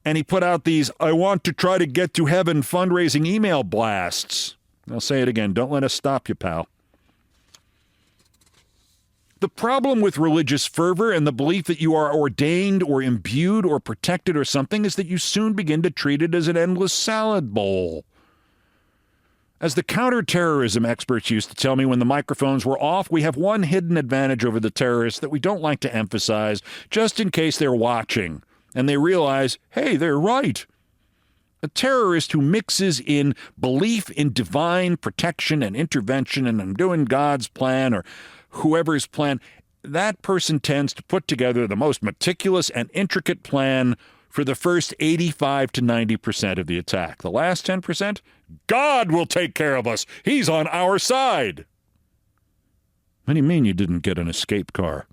and he put out these "I want to try to get to heaven" fundraising email blasts. I'll say it again. Don't let us stop you, pal. The problem with religious fervor and the belief that you are ordained or imbued or protected or something is that you soon begin to treat it as an endless salad bowl. As the counterterrorism experts used to tell me when the microphones were off, we have one hidden advantage over the terrorists that we don't like to emphasize, just in case they're watching and they realize, hey, they're right. A terrorist who mixes in belief in divine protection and intervention and I'm doing God's plan or whoever's plan, that person tends to put together the most meticulous and intricate plan for the first 85 to 90% of the attack. The last 10%, God will take care of us. He's on our side. What do you mean you didn't get an escape car?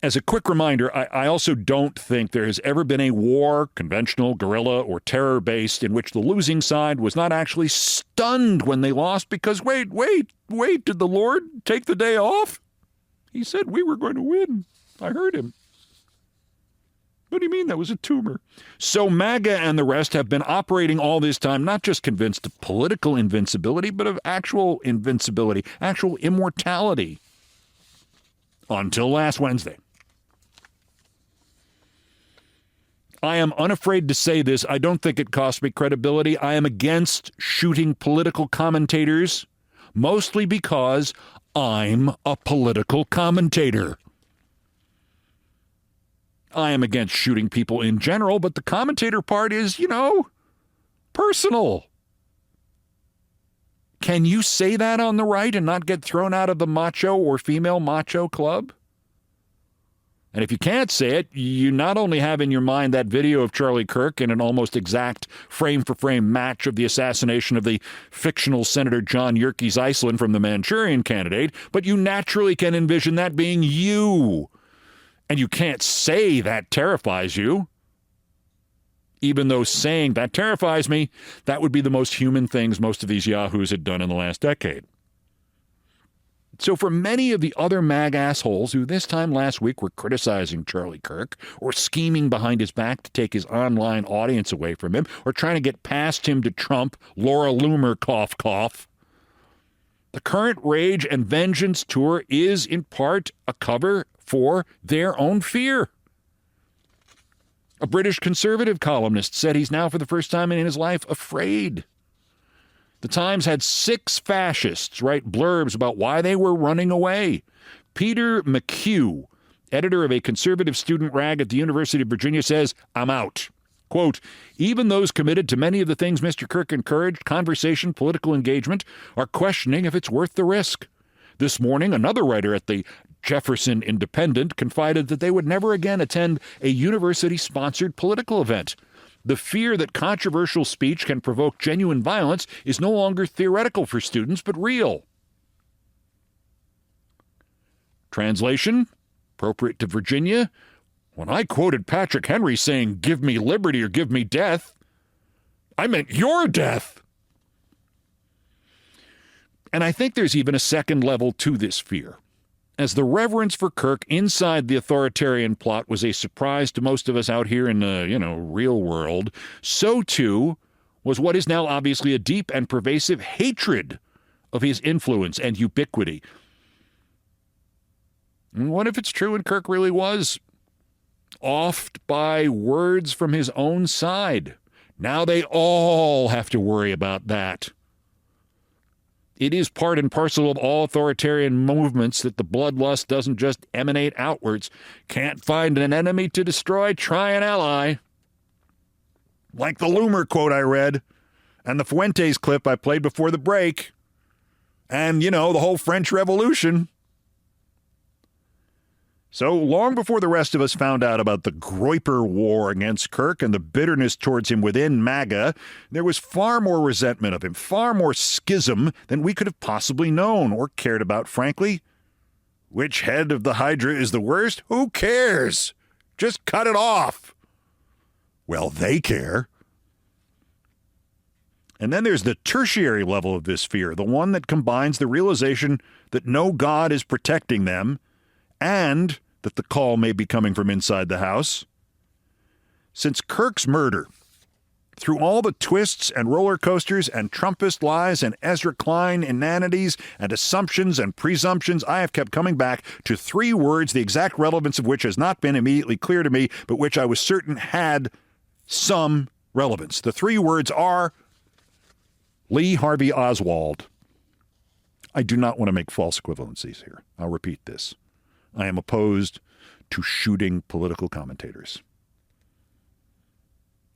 As a quick reminder, I also don't think there has ever been a war, conventional, guerrilla, or terror-based, in which the losing side was not actually stunned when they lost because, wait, did the Lord take the day off? He said we were going to win. I heard him. What do you mean that was a tumor? So MAGA and the rest have been operating all this time, not just convinced of political invincibility, but of actual invincibility, actual immortality. Until last Wednesday. I am unafraid to say this. I don't think it costs me credibility. I am against shooting political commentators, mostly because I'm a political commentator. I am against shooting people in general, but the commentator part is, personal. Can you say that on the right and not get thrown out of the macho or female macho club? And if you can't say it, you not only have in your mind that video of Charlie Kirk in an almost exact frame-for-frame match of the assassination of the fictional Senator John Yerkes Iceland from the Manchurian Candidate, but you naturally can envision that being you. And you can't say that terrifies you. Even though saying that terrifies me, that would be the most human things most of these yahoos had done in the last decade. So for many of the other MAG assholes who this time last week were criticizing Charlie Kirk or scheming behind his back to take his online audience away from him or trying to get past him to Trump, Laura Loomer, cough, cough, the current Rage and Vengeance tour is in part a cover for their own fear. A British conservative columnist said he's now for the first time in his life afraid. The Times had 6 fascists write blurbs about why they were running away. Peter McHugh, editor of a conservative student rag at the University of Virginia, says, I'm out. Quote, even those committed to many of the things Mr. Kirk encouraged, conversation, political engagement, are questioning if it's worth the risk. This morning, another writer at the Jefferson Independent confided that they would never again attend a university-sponsored political event. The fear that controversial speech can provoke genuine violence is no longer theoretical for students, but real. Translation, appropriate to Virginia, when I quoted Patrick Henry saying, give me liberty or give me death, I meant your death. And I think there's even a second level to this fear. As the reverence for Kirk inside the authoritarian plot was a surprise to most of us out here in the, real world, so too was what is now obviously a deep and pervasive hatred of his influence and ubiquity. And what if it's true and Kirk really was offed by words from his own side? Now they all have to worry about that. It is part and parcel of all authoritarian movements that the bloodlust doesn't just emanate outwards. Can't find an enemy to destroy, try an ally. Like the Loomer quote I read, and the Fuentes clip I played before the break, and, the whole French Revolution. So long before the rest of us found out about the Groyper war against Kirk and the bitterness towards him within MAGA, there was far more resentment of him, far more schism than we could have possibly known or cared about, frankly. Which head of the Hydra is the worst? Who cares? Just cut it off. Well, they care. And then there's the tertiary level of this fear, the one that combines the realization that no God is protecting them and that the call may be coming from inside the house. Since Kirk's murder, through all the twists and roller coasters and Trumpist lies and Ezra Klein inanities and assumptions and presumptions, I have kept coming back to three words, the exact relevance of which has not been immediately clear to me, but which I was certain had some relevance. The three words are Lee Harvey Oswald. I do not want to make false equivalencies here. I'll repeat this. I am opposed to shooting political commentators.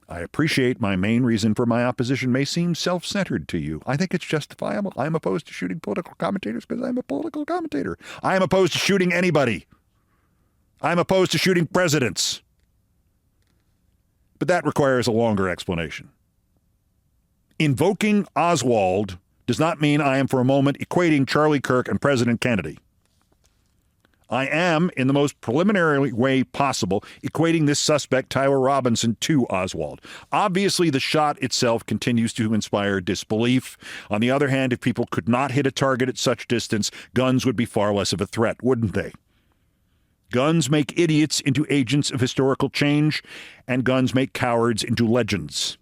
I appreciate my main reason for my opposition may seem self-centered to you. I think it's justifiable. I am opposed to shooting political commentators because I'm a political commentator. I am opposed to shooting anybody. I'm opposed to shooting presidents. But that requires a longer explanation. Invoking Oswald does not mean I am for a moment equating Charlie Kirk and President Kennedy. I am, in the most preliminary way possible, equating this suspect, Tyler Robinson, to Oswald. Obviously, the shot itself continues to inspire disbelief. On the other hand, if people could not hit a target at such distance, guns would be far less of a threat, wouldn't they? Guns make idiots into agents of historical change, and guns make cowards into legends.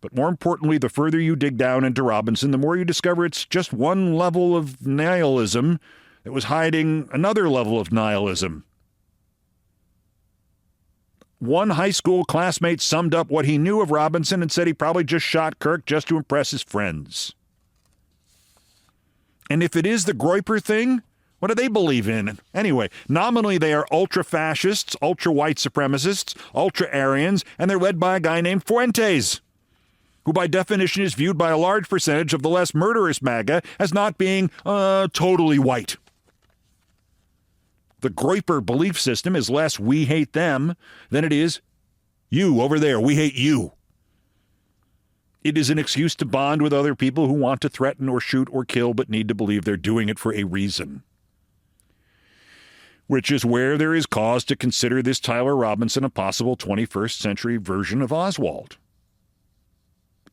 But more importantly, the further you dig down into Robinson, the more you discover it's just one level of nihilism that was hiding another level of nihilism. One high school classmate summed up what he knew of Robinson and said he probably just shot Kirk just to impress his friends. And if it is the Groyper thing, what do they believe in? Anyway, nominally they are ultra-fascists, ultra-white supremacists, ultra-Aryans, and they're led by a guy named Fuentes, who by definition is viewed by a large percentage of the less murderous MAGA as not being totally white. The Groyper belief system is less we hate them than it is you over there, we hate you. It is an excuse to bond with other people who want to threaten or shoot or kill but need to believe they're doing it for a reason. Which is where there is cause to consider this Tyler Robinson a possible 21st century version of Oswald.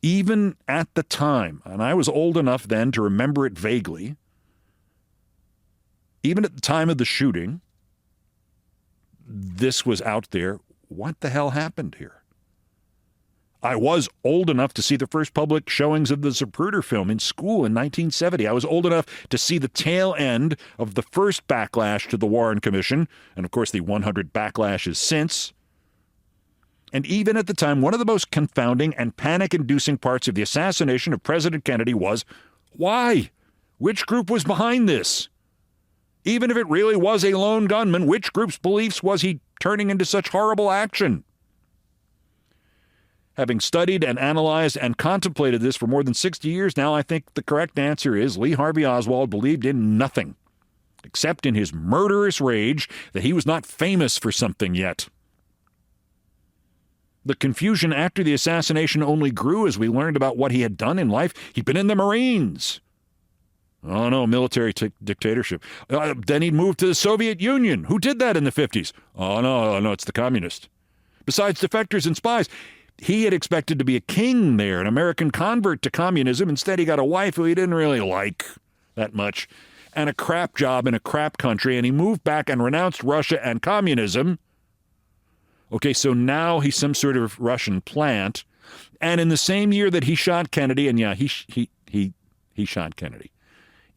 Even at the time, and I was old enough then to remember it vaguely, even at the time of the shooting, this was out there. What the hell happened here? I was old enough to see the first public showings of the Zapruder film in school in 1970. I was old enough to see the tail end of the first backlash to the Warren Commission, and of course the 100 backlashes since. And even at the time, one of the most confounding and panic-inducing parts of the assassination of President Kennedy was, why? Which group was behind this? Even if it really was a lone gunman, which group's beliefs was he turning into such horrible action? Having studied and analyzed and contemplated this for more than 60 years now, I think the correct answer is Lee Harvey Oswald believed in nothing, except in his murderous rage that he was not famous for something yet. The confusion after the assassination only grew as we learned about what he had done in life. He'd been in the Marines. Oh, no, military dictatorship. Then he moved to the Soviet Union. Who did that in the 50s? Oh, no, it's the communists. Besides defectors and spies, he had expected to be a king there, an American convert to communism. Instead, he got a wife who he didn't really like that much, and a crap job in a crap country, and he moved back and renounced Russia and communism. Okay, so now he's some sort of Russian plant, and in the same year that he shot Kennedy, and yeah, he shot Kennedy.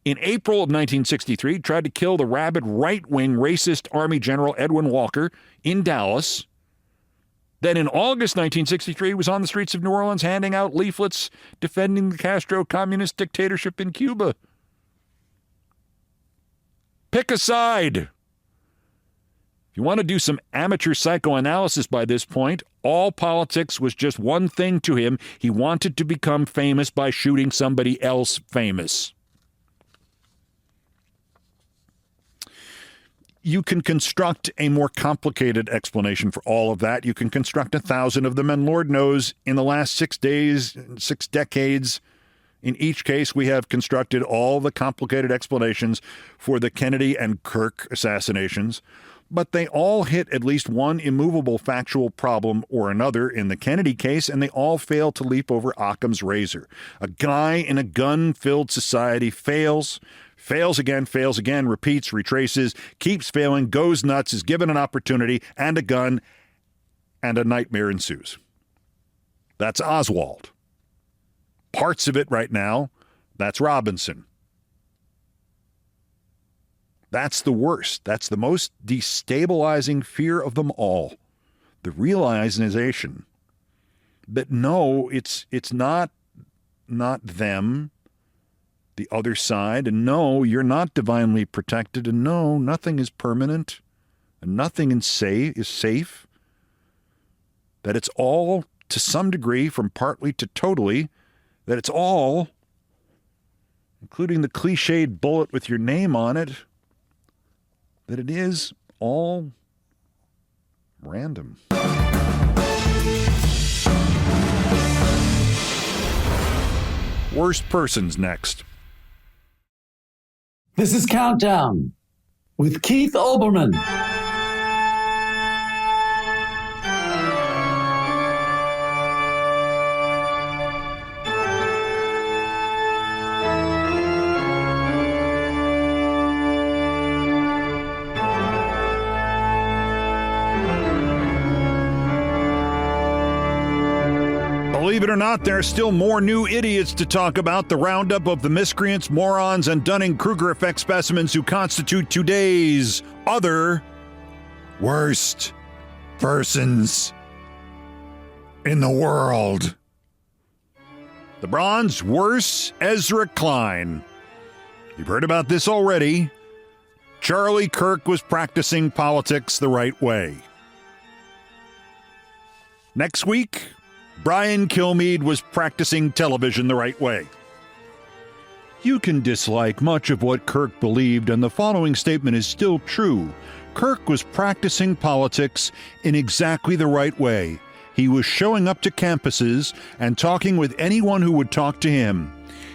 In April of 1963, tried to kill the rabid right-wing racist Army General Edwin Walker in Dallas. Then in August 1963, he was on the streets of New Orleans handing out leaflets defending the Castro communist dictatorship in Cuba. Pick a side. If you want to do some amateur psychoanalysis by this point, all politics was just one thing to him. He wanted to become famous by shooting somebody else famous. You can construct a more complicated explanation for all of that. You can construct 1,000 of them, and Lord knows, in the last 6 decades, in each case, we have constructed all the complicated explanations for the Kennedy and Kirk assassinations, but they all hit at least one immovable factual problem or another in the Kennedy case, and they all fail to leap over Occam's razor. A guy in a gun-filled society fails again, repeats, retraces, keeps failing, goes nuts, is given an opportunity and a gun, and a nightmare ensues. That's Oswald. Parts of it right now, that's Robinson. That's the worst. That's the most destabilizing fear of them all. The realization that no, it's not them, the other side, and no, you're not divinely protected, and no, nothing is permanent, and nothing is safe, that it's all, to some degree, from partly to totally, that it's all, including the cliched bullet with your name on it, that it is all random. Worst persons next. This is Countdown with Keith Olbermann. Believe it or not, there are still more new idiots to talk about. The roundup of the miscreants, morons, and Dunning-Kruger effect specimens who constitute today's other worst persons in the world. The bronze worse Ezra Klein. You've heard about this already. Charlie Kirk was practicing politics the right way. Next week, Brian Kilmeade was practicing television the right way. You can dislike much of what Kirk believed, and the following statement is still true. Kirk was practicing politics in exactly the right way. He was showing up to campuses and talking with anyone who would talk to him.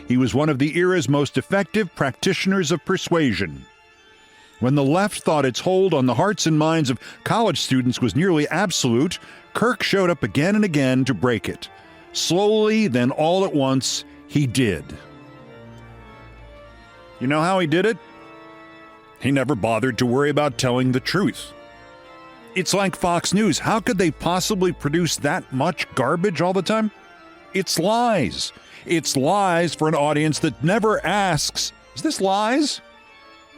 He was one of the era's most effective practitioners of persuasion. When the left thought its hold on the hearts and minds of college students was nearly absolute, Kirk showed up again and again to break it. Slowly, then all at once, he did. You know how he did it? He never bothered to worry about telling the truth. It's like Fox News. How could they possibly produce that much garbage all the time? It's lies. It's lies for an audience that never asks, is this lies?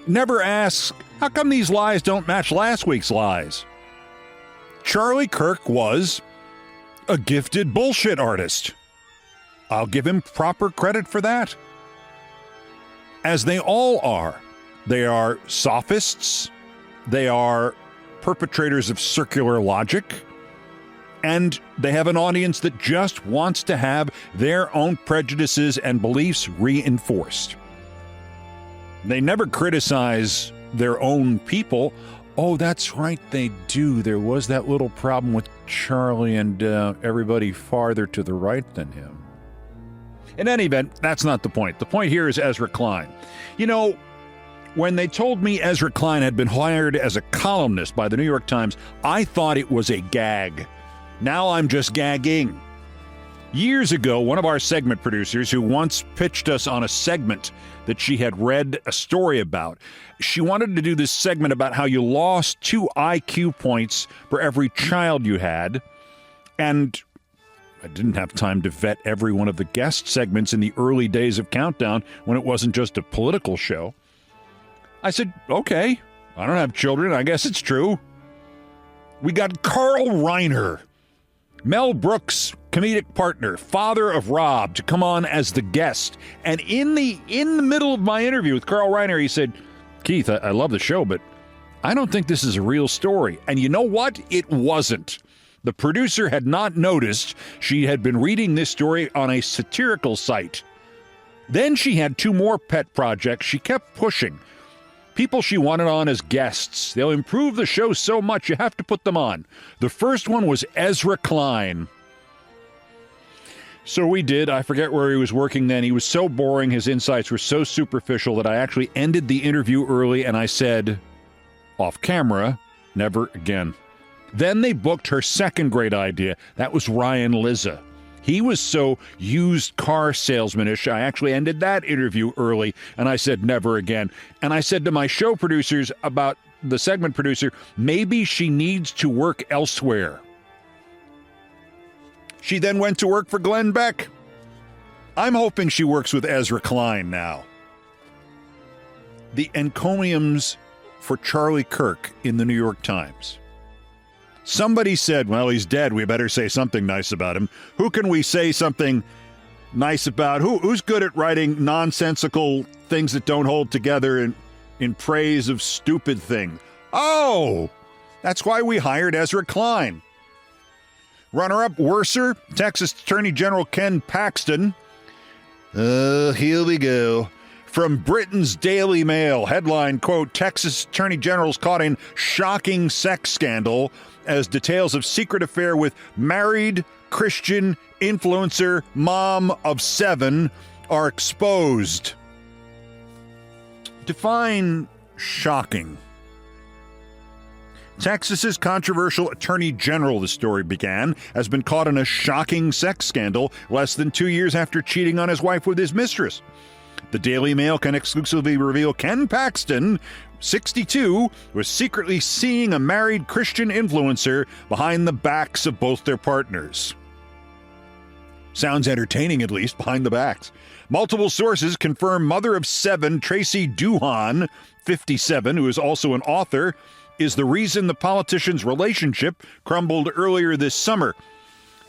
Never asks, how come these lies don't match last week's lies? Charlie Kirk was a gifted bullshit artist. I'll give him proper credit for that. As they all are. They are sophists. They are perpetrators of circular logic. And they have an audience that just wants to have their own prejudices and beliefs reinforced. They never criticize their own people. Oh, that's right, they do. There was that little problem with Charlie and everybody farther to the right than him. In any event, that's not the point. The point here is Ezra Klein. You know, when they told me Ezra Klein had been hired as a columnist by the New York Times, I thought it was a gag. Now I'm just gagging. Years ago, one of our segment producers who once pitched us on a segment that she had read a story about, she wanted to do this segment about how you lost 2 IQ points for every child you had. And I didn't have time to vet every one of the guest segments in the early days of Countdown when it wasn't just a political show. I said, okay, I don't have children. I guess it's true. We got Carl Reiner, Mel Brooks' comedic partner, father of Rob, to come on as the guest. And in the middle of my interview with Carl Reiner, he said, Keith, I love the show, but I don't think this is a real story. And you know what? It wasn't. The producer had not noticed she had been reading this story on a satirical site. Then she had 2 more pet projects she kept pushing. People she wanted on as guests. They'll improve the show so much you have to put them on. The first one was Ezra Klein. So we did. I forget where he was working then. He was so boring. His insights were so superficial that I actually ended the interview early and I said, off camera, never again. Then they booked her second great idea. That was Ryan Lizza. He was so used car salesman-ish, I actually ended that interview early, and I said never again. And I said to my show producers about the segment producer, maybe she needs to work elsewhere. She then went to work for Glenn Beck. I'm hoping she works with Ezra Klein now. The encomiums for Charlie Kirk in the New York Times. Somebody said, well, he's dead. We better say something nice about him. Who can we say something nice about? Who's good at writing nonsensical things that don't hold together in praise of stupid thing? Oh, that's why we hired Ezra Klein. Runner-up, worser, Texas Attorney General Ken Paxton. Here we go. From Britain's Daily Mail, headline, quote, Texas Attorney General's caught in shocking sex scandal as details of secret affair with married Christian influencer mom of 7 are exposed. Define shocking. Texas's controversial attorney general, the story began, has been caught in a shocking sex scandal less than 2 years after cheating on his wife with his mistress. The Daily Mail can exclusively reveal Ken Paxton, 62, was secretly seeing a married Christian influencer behind the backs of both their partners. Sounds entertaining, at least, behind the backs. Multiple sources confirm mother of 7, Tracy Duhan, 57, who is also an author, is the reason the politician's relationship crumbled earlier this summer.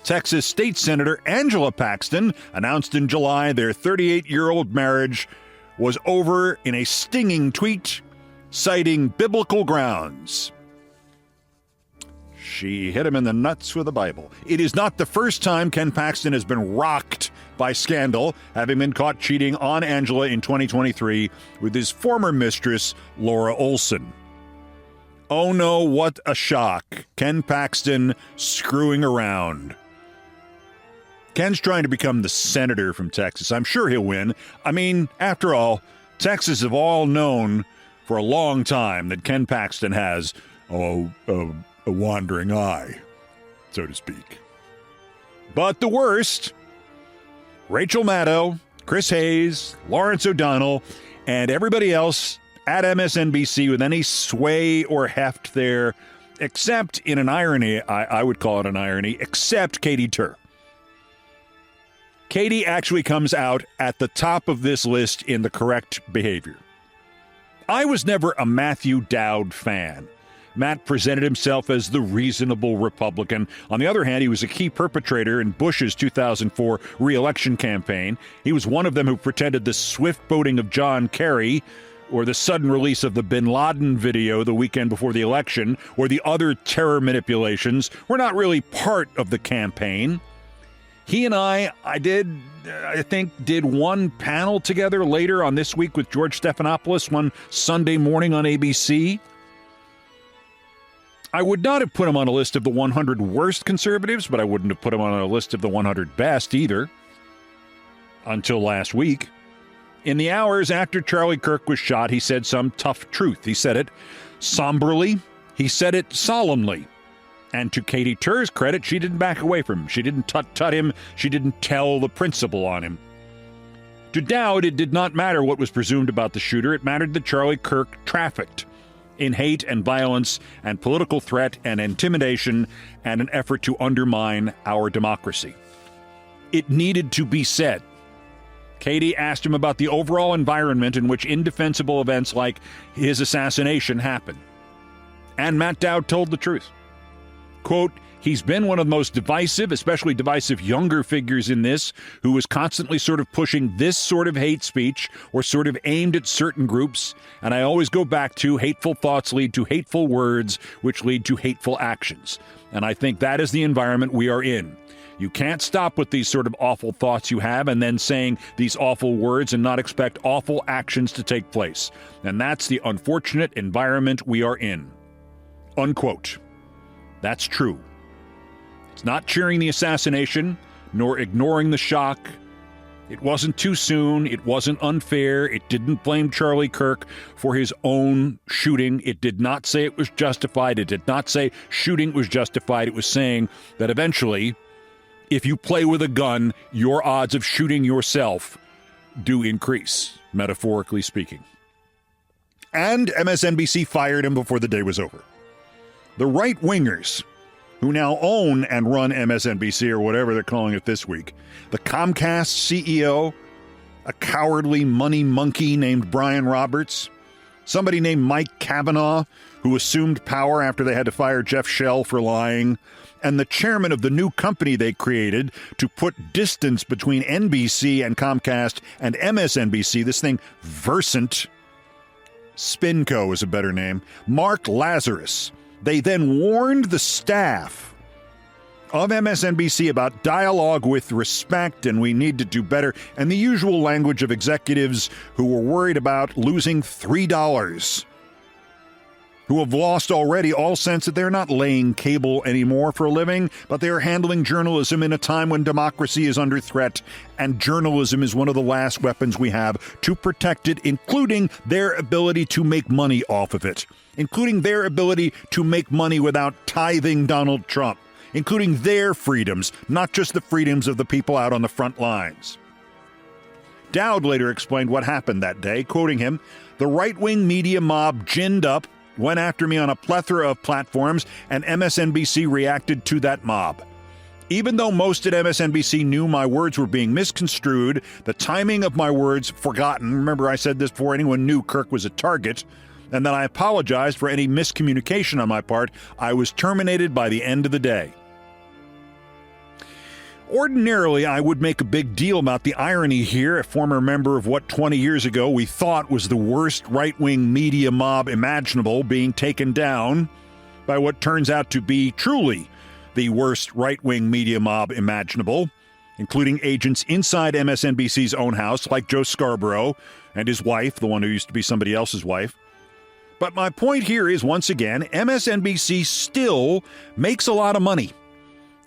Texas State Senator Angela Paxton announced in July their 38-year-old marriage was over in a stinging tweet, citing biblical grounds. She hit him in the nuts with the Bible. It is not the first time Ken Paxton has been rocked by scandal, having been caught cheating on Angela in 2023 with his former mistress, Laura Olson. Oh no, what a shock. Ken Paxton screwing around. Ken's trying to become the senator from Texas. I'm sure he'll win. I mean, after all, Texas have all known for a long time that Ken Paxton has a wandering eye, so to speak. But the worst, Rachel Maddow, Chris Hayes, Lawrence O'Donnell, and everybody else at MSNBC with any sway or heft there, except in an irony, I would call it an irony, except Katie Tur. Katie actually comes out at the top of this list in the correct behavior. I was never a Matthew Dowd fan. Matt presented himself as the reasonable Republican. On the other hand, he was a key perpetrator in Bush's 2004 re-election campaign. He was one of them who pretended the swift boating of John Kerry, or the sudden release of the bin Laden video the weekend before the election, or the other terror manipulations were not really part of the campaign. He and I think, did one panel together later on This Week with George Stephanopoulos one Sunday morning on ABC. I would not have put him on a list of the 100 worst conservatives, but I wouldn't have put him on a list of the 100 best either. Until last week. In the hours after Charlie Kirk was shot, he said some tough truth. He said it somberly. He said it solemnly. And to Katie Tur's credit, she didn't back away from him. She didn't tut him. She didn't tell the principal on him. To Dowd, it did not matter what was presumed about the shooter. It mattered that Charlie Kirk trafficked in hate and violence and political threat and intimidation and an effort to undermine our democracy. It needed to be said. Katie asked him about the overall environment in which indefensible events like his assassination happened. And Matt Dowd told the truth. Quote, he's been one of the most divisive, especially divisive younger figures in this, who was constantly sort of pushing this sort of hate speech or sort of aimed at certain groups. And I always go back to hateful thoughts lead to hateful words, which lead to hateful actions. And I think that is the environment we are in. You can't stop with these sort of awful thoughts you have and then saying these awful words and not expect awful actions to take place. And that's the unfortunate environment we are in. Unquote. That's true. It's not cheering the assassination, nor ignoring the shock. It wasn't too soon. It wasn't unfair. It didn't blame Charlie Kirk for his own shooting. It did not say it was justified. It did not say shooting was justified. It was saying that eventually, if you play with a gun, your odds of shooting yourself do increase, metaphorically speaking. And MSNBC fired him before the day was over. The right-wingers, who now own and run MSNBC or whatever they're calling it this week, the Comcast CEO, a cowardly money monkey named Brian Roberts, somebody named Mike Kavanaugh, who assumed power after they had to fire Jeff Shell for lying, and the chairman of the new company they created to put distance between NBC and Comcast and MSNBC, this thing Versant, Spinco is a better name, Mark Lazarus. They then warned the staff of MSNBC about dialogue with respect and we need to do better, and the usual language of executives who were worried about losing $3, who have lost already all sense that they're not laying cable anymore for a living, but they are handling journalism in a time when democracy is under threat, and journalism is one of the last weapons we have to protect it, including their ability to make money off of it, including their ability to make money without tithing Donald Trump, including their freedoms, not just the freedoms of the people out on the front lines. Dowd later explained what happened that day, quoting him, "The right-wing media mob ginned up, went after me on a plethora of platforms, and MSNBC reacted to that mob. Even though most at MSNBC knew my words were being misconstrued, the timing of my words forgotten," remember I said this before anyone knew Kirk was a target, "and that I apologized for any miscommunication on my part, I was terminated by the end of the day." Ordinarily, I would make a big deal about the irony here, a former member of what 20 years ago we thought was the worst right-wing media mob imaginable being taken down by what turns out to be truly the worst right-wing media mob imaginable, including agents inside MSNBC's own house, like Joe Scarborough and his wife, the one who used to be somebody else's wife. But my point here is, once again, MSNBC still makes a lot of money.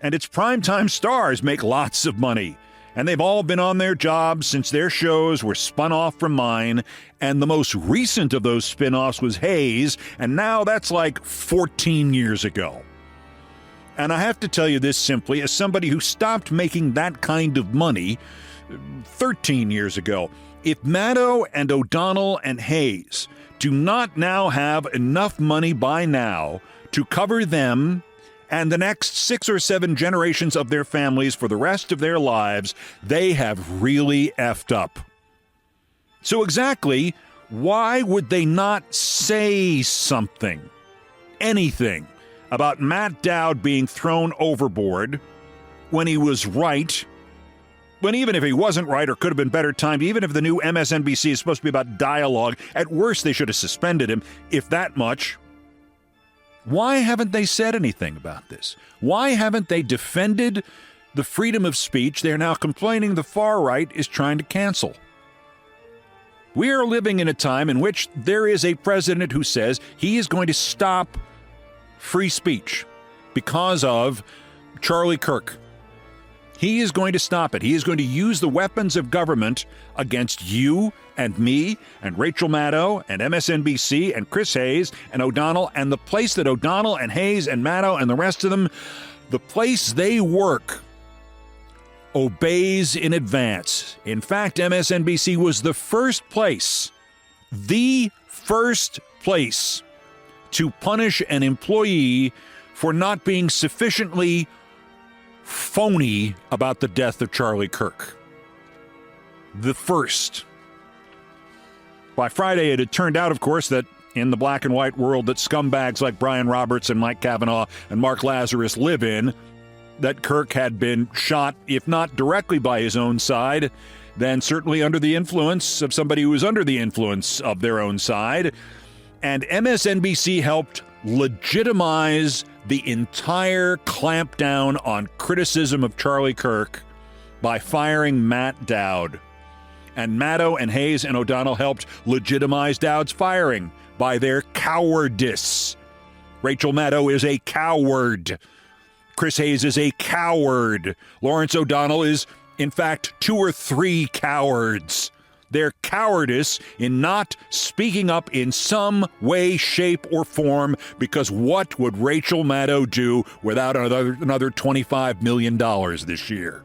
And its primetime stars make lots of money. And they've all been on their jobs since their shows were spun off from mine. And the most recent of those spin-offs was Hayes, and now that's like 14 years ago. And I have to tell you this simply, as somebody who stopped making that kind of money 13 years ago. If Maddow and O'Donnell and Hayes do not now have enough money by now to cover them and the next 6 or 7 generations of their families for the rest of their lives, they have really effed up. So exactly, why would they not say something, anything, about Matt Dowd being thrown overboard when he was right, when even if he wasn't right or could have been better timed, even if the new MSNBC is supposed to be about dialogue, at worst they should have suspended him, if that much. Why haven't they said anything about this? Why haven't they defended the freedom of speech they're now complaining the far right is trying to cancel? We are living in a time in which there is a president who says he is going to stop free speech because of Charlie Kirk. He is going to stop it. He is going to use the weapons of government against you and me and Rachel Maddow and MSNBC and Chris Hayes and O'Donnell, and the place that O'Donnell and Hayes and Maddow and the rest of them, the place they work, obeys in advance. In fact, MSNBC was the first place to punish an employee for not being sufficiently phony about the death of Charlie Kirk. The first. By Friday, it had turned out, of course, that in the black and white world that scumbags like Brian Roberts and Mike Kavanaugh and Mark Lazarus live in, that Kirk had been shot, if not directly by his own side, then certainly under the influence of somebody who was under the influence of their own side. And MSNBC helped legitimize the entire clampdown on criticism of Charlie Kirk by firing Matt Dowd. And Maddow and Hayes and O'Donnell helped legitimize Dowd's firing by their cowardice. Rachel Maddow is a coward. Chris Hayes is a coward. Lawrence O'Donnell is, in fact, 2 or 3 cowards. Their cowardice in not speaking up in some way, shape, or form, because what would Rachel Maddow do without another $25 million this year?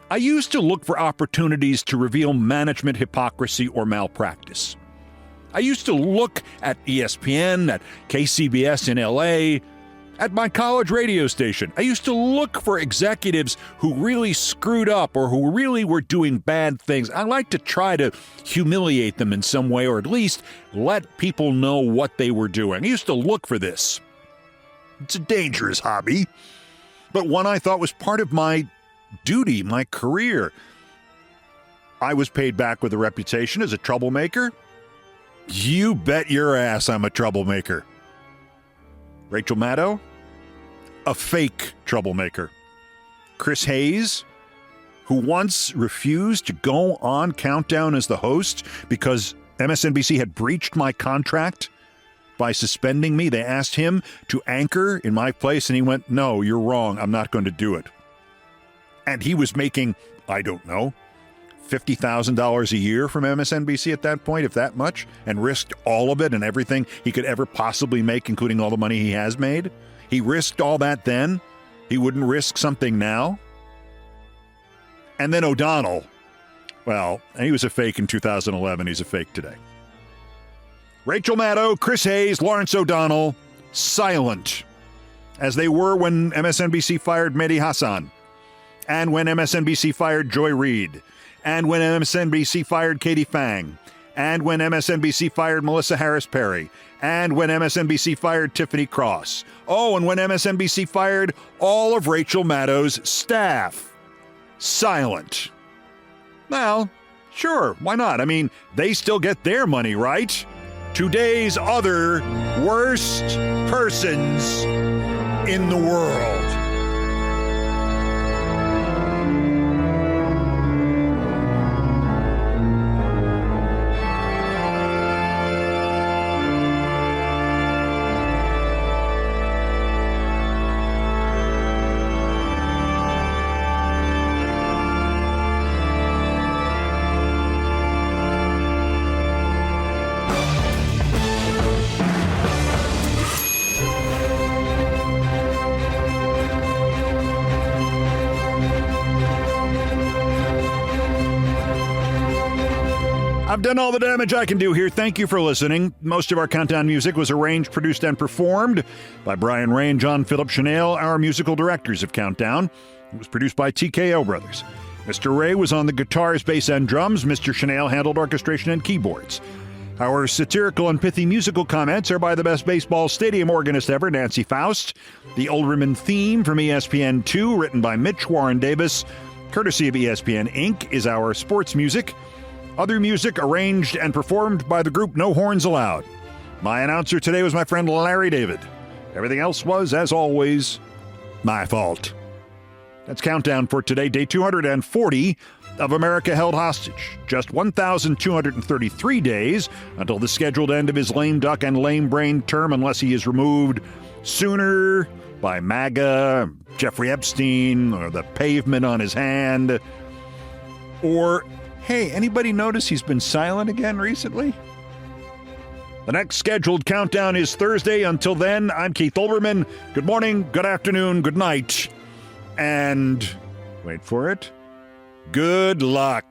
I used to look for opportunities to reveal management hypocrisy or malpractice. I used to look at ESPN, at KCBS in LA, at my college radio station. I used to look for executives who really screwed up or who really were doing bad things. I like to try to humiliate them in some way, or at least let people know what they were doing. I used to look for this. It's a dangerous hobby, but one I thought was part of my duty, my career. I was paid back with a reputation as a troublemaker. You bet your ass I'm a troublemaker. Rachel Maddow, a fake troublemaker. Chris Hayes, who once refused to go on Countdown as the host because MSNBC had breached my contract by suspending me. They asked him to anchor in my place, and he went, "No, you're wrong. I'm not going to do it." And he was making, I don't know, $50,000 a year from MSNBC at that point, if that much, and risked all of it and everything he could ever possibly make, including all the money he has made. He risked all that then. He wouldn't risk something now. And then O'Donnell, well, he was a fake in 2011. He's a fake today. Rachel Maddow, Chris Hayes, Lawrence O'Donnell, silent, as they were when MSNBC fired Mehdi Hasan, and when MSNBC fired Joy Reid, and when MSNBC fired Katie Fang, and when MSNBC fired Melissa Harris Perry, and when MSNBC fired Tiffany Cross. Oh, and when MSNBC fired all of Rachel Maddow's staff. Silent. Well, sure, why not? I mean, they still get their money, right? Today's other worst persons in the world. I've done all the damage I can do here. Thank you for listening. Most of our Countdown music was arranged, produced, and performed by Brian Ray and John Philip Chanel, our musical directors of Countdown. It was produced by TKO Brothers. Mr. Ray was on the guitars, bass, and drums. Mr. Chanel handled orchestration and keyboards. Our satirical and pithy musical comments are by the best baseball stadium organist ever, Nancy Faust. The Olbermann theme from ESPN2, written by Mitch Warren Davis, courtesy of ESPN Inc., is our sports music. Other music arranged and performed by the group No Horns Allowed. My announcer today was my friend Larry David. Everything else was, as always, my fault. That's Countdown for today, day 240 of America Held Hostage. Just 1,233 days until the scheduled end of his lame duck and lame brain term, unless he is removed sooner by MAGA, Jeffrey Epstein, or the pavement on his hand, or... Hey, anybody notice he's been silent again recently? The next scheduled countdown is Thursday. Until then, I'm Keith Olbermann. Good morning, good afternoon, good night, and, wait for it, good luck.